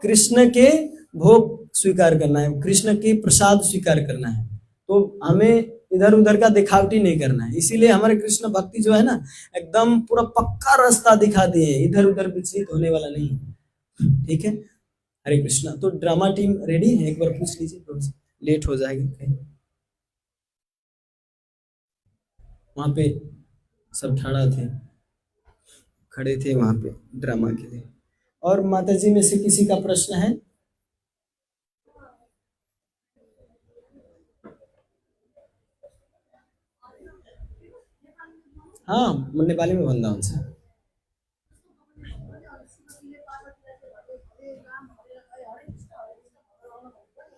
कृष्ण के भोग स्वीकार करना है, कृष्ण के प्रसाद स्वीकार करना है, तो हमें इधर उधर का दिखावटी नहीं करना है। इसीलिए हमारे कृष्ण भक्ति जो है ना, एकदम पूरा पक्का रास्ता दिखा दिए, इधर उधर विचलित होने वाला नहीं। ठीक है, हरे कृष्णा। तो ड्रामा टीम रेडी है? एक बार पूछ लीजिए, थोड़ा लेट हो जाएगा कहीं। वहां पे सब खड़ा थे, खड़े थे वहां पे ड्रामा के लिए। और माता जी में से किसी का प्रश्न है? हाँ, नेपाली में भन्दा हुन्छ।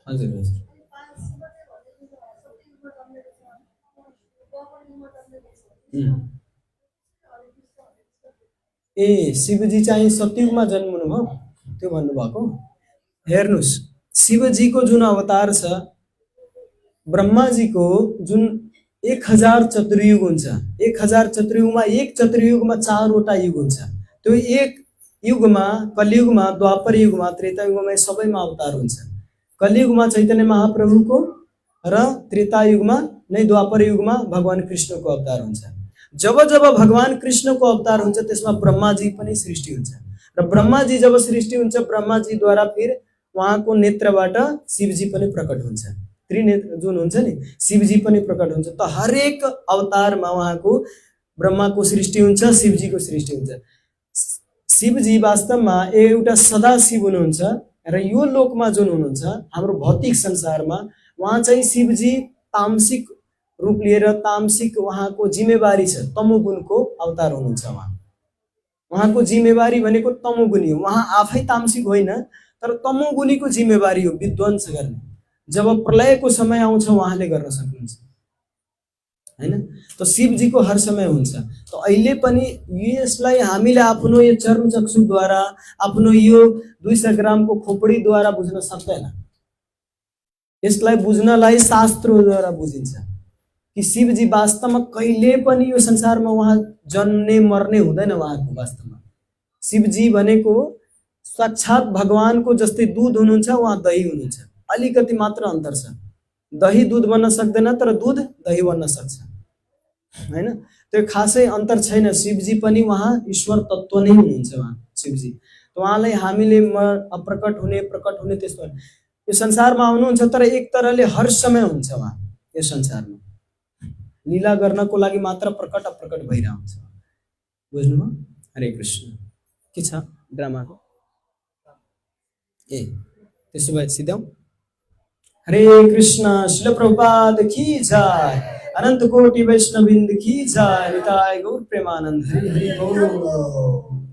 हजुर हजुर। ए शिवजी चाहिँ सतयुगमा जन्मनु भयो त्यो भन्नुभएको? हेर्नुहोस्, शिवजीको जुन अवतार छ, ब्रह्माजीको जुन 1000 चतुर्युग हुन्छ, 1000 चतुर्युगमा एक चतुर्युगमा 4वटा युग हुन्छ। त्यो एक युगमा, कलियुगमा, द्वापर युगमा, त्रेता युगमा सबैमा अवतार हुन्छ। कलियुगमा चैतन्य महाप्रभुको र त्रेता युगमा नै द्वापर युगमा भगवान कृष्णको अवतार हुन्छ। जब जब भगवान कृष्णको अवतार हुन्छ त्यसमा ब्रह्माजी पनि सृष्टि हुन्छ, र ब्रह्माजी जब सृष्टि हुन्छ, ब्रह्माजीद्वारा फिर उहाँको नेत्रबाट शिवजी पनि प्रकट हुन्छ, त्रिनेत्र जुन हुन्छ नि, शिवजी पनि प्रकट हुन्छ। त हरेक अवतारमा उहाँको ब्रह्माको सृष्टि हुन्छ, शिवजीको सृष्टि हुन्छ। शिवजी वास्तवमा एउटा सदाशिव हुनुहुन्छ, र यो लोकमा जुन हुनुहुन्छ हाम्रो भौतिक संसारमा, उहाँ चाहिँ शिवजी तामसिक रूप लिएर तामसिक उहाँको जिम्मेवारी छ, तमोगुणको अवतार हुनुहुन्छ उहाँ। उहाँको जिम्मेवारी भनेको तमोगुणी हो। उहाँ आफै तामसिक होइन, तर तमोगुणीको जिम्मेवारी हो विध्वंस गर्ने। जब प्रलयको समय आउँछ उहाँले गर्न सक्नुहुन्छ, हैन? त शिवजीको हर समय हुन्छ। त अहिले पनि यसलाई हामीले आफ्नो यो चर्मचक्षुद्वारा, आफ्नो यो 200 ग्रामको खोपडीद्वारा बुझ्न सक्दैन। यसलाई बुझ्नलाई शास्त्रद्वारा बुझिन्छ कि शिवजी वास्तवमा कहिले पनि यो संसारमा उहाँ जन्मने मर्ने हुँदैन। उहाँको वास्तवमा शिवजी भनेको साक्षात भगवानको जस्तै दूध हुनुहुन्छ, उहाँ दही हुनुहुन्छ। अलिकति मात्र अन्तर छ। दही दूध बन्न सक्दैन, तर दूध दही बन्न सक्छ, हैन? त्यो खासै अन्तर छैन। शिवजी पनि उहाँ ईश्वर तत्त्व नै हुनुहुन्छ उहाँ शिवजी। त उहाँलाई हामीले अप्रकट हुने प्रकट हुने त्यस्तो यो संसारमा आउनुहुन्छ, तर एक तरहले हर समय हुन्छ उहाँ यो संसारमा। लीला गर्नको लागि मात्र प्रकट अप्रकट भइरहन्छ। बुझ्नुभयो? हरे कृष्ण। के छ ड्रामाको? ए त्यसो भए सिधौँ। हरे कृष्ण। श्रील प्रभुपाद की जय। अनंत कोटि वैष्णववृंद की जय। निताय गौर प्रेमानंद। हरि हरि बोल।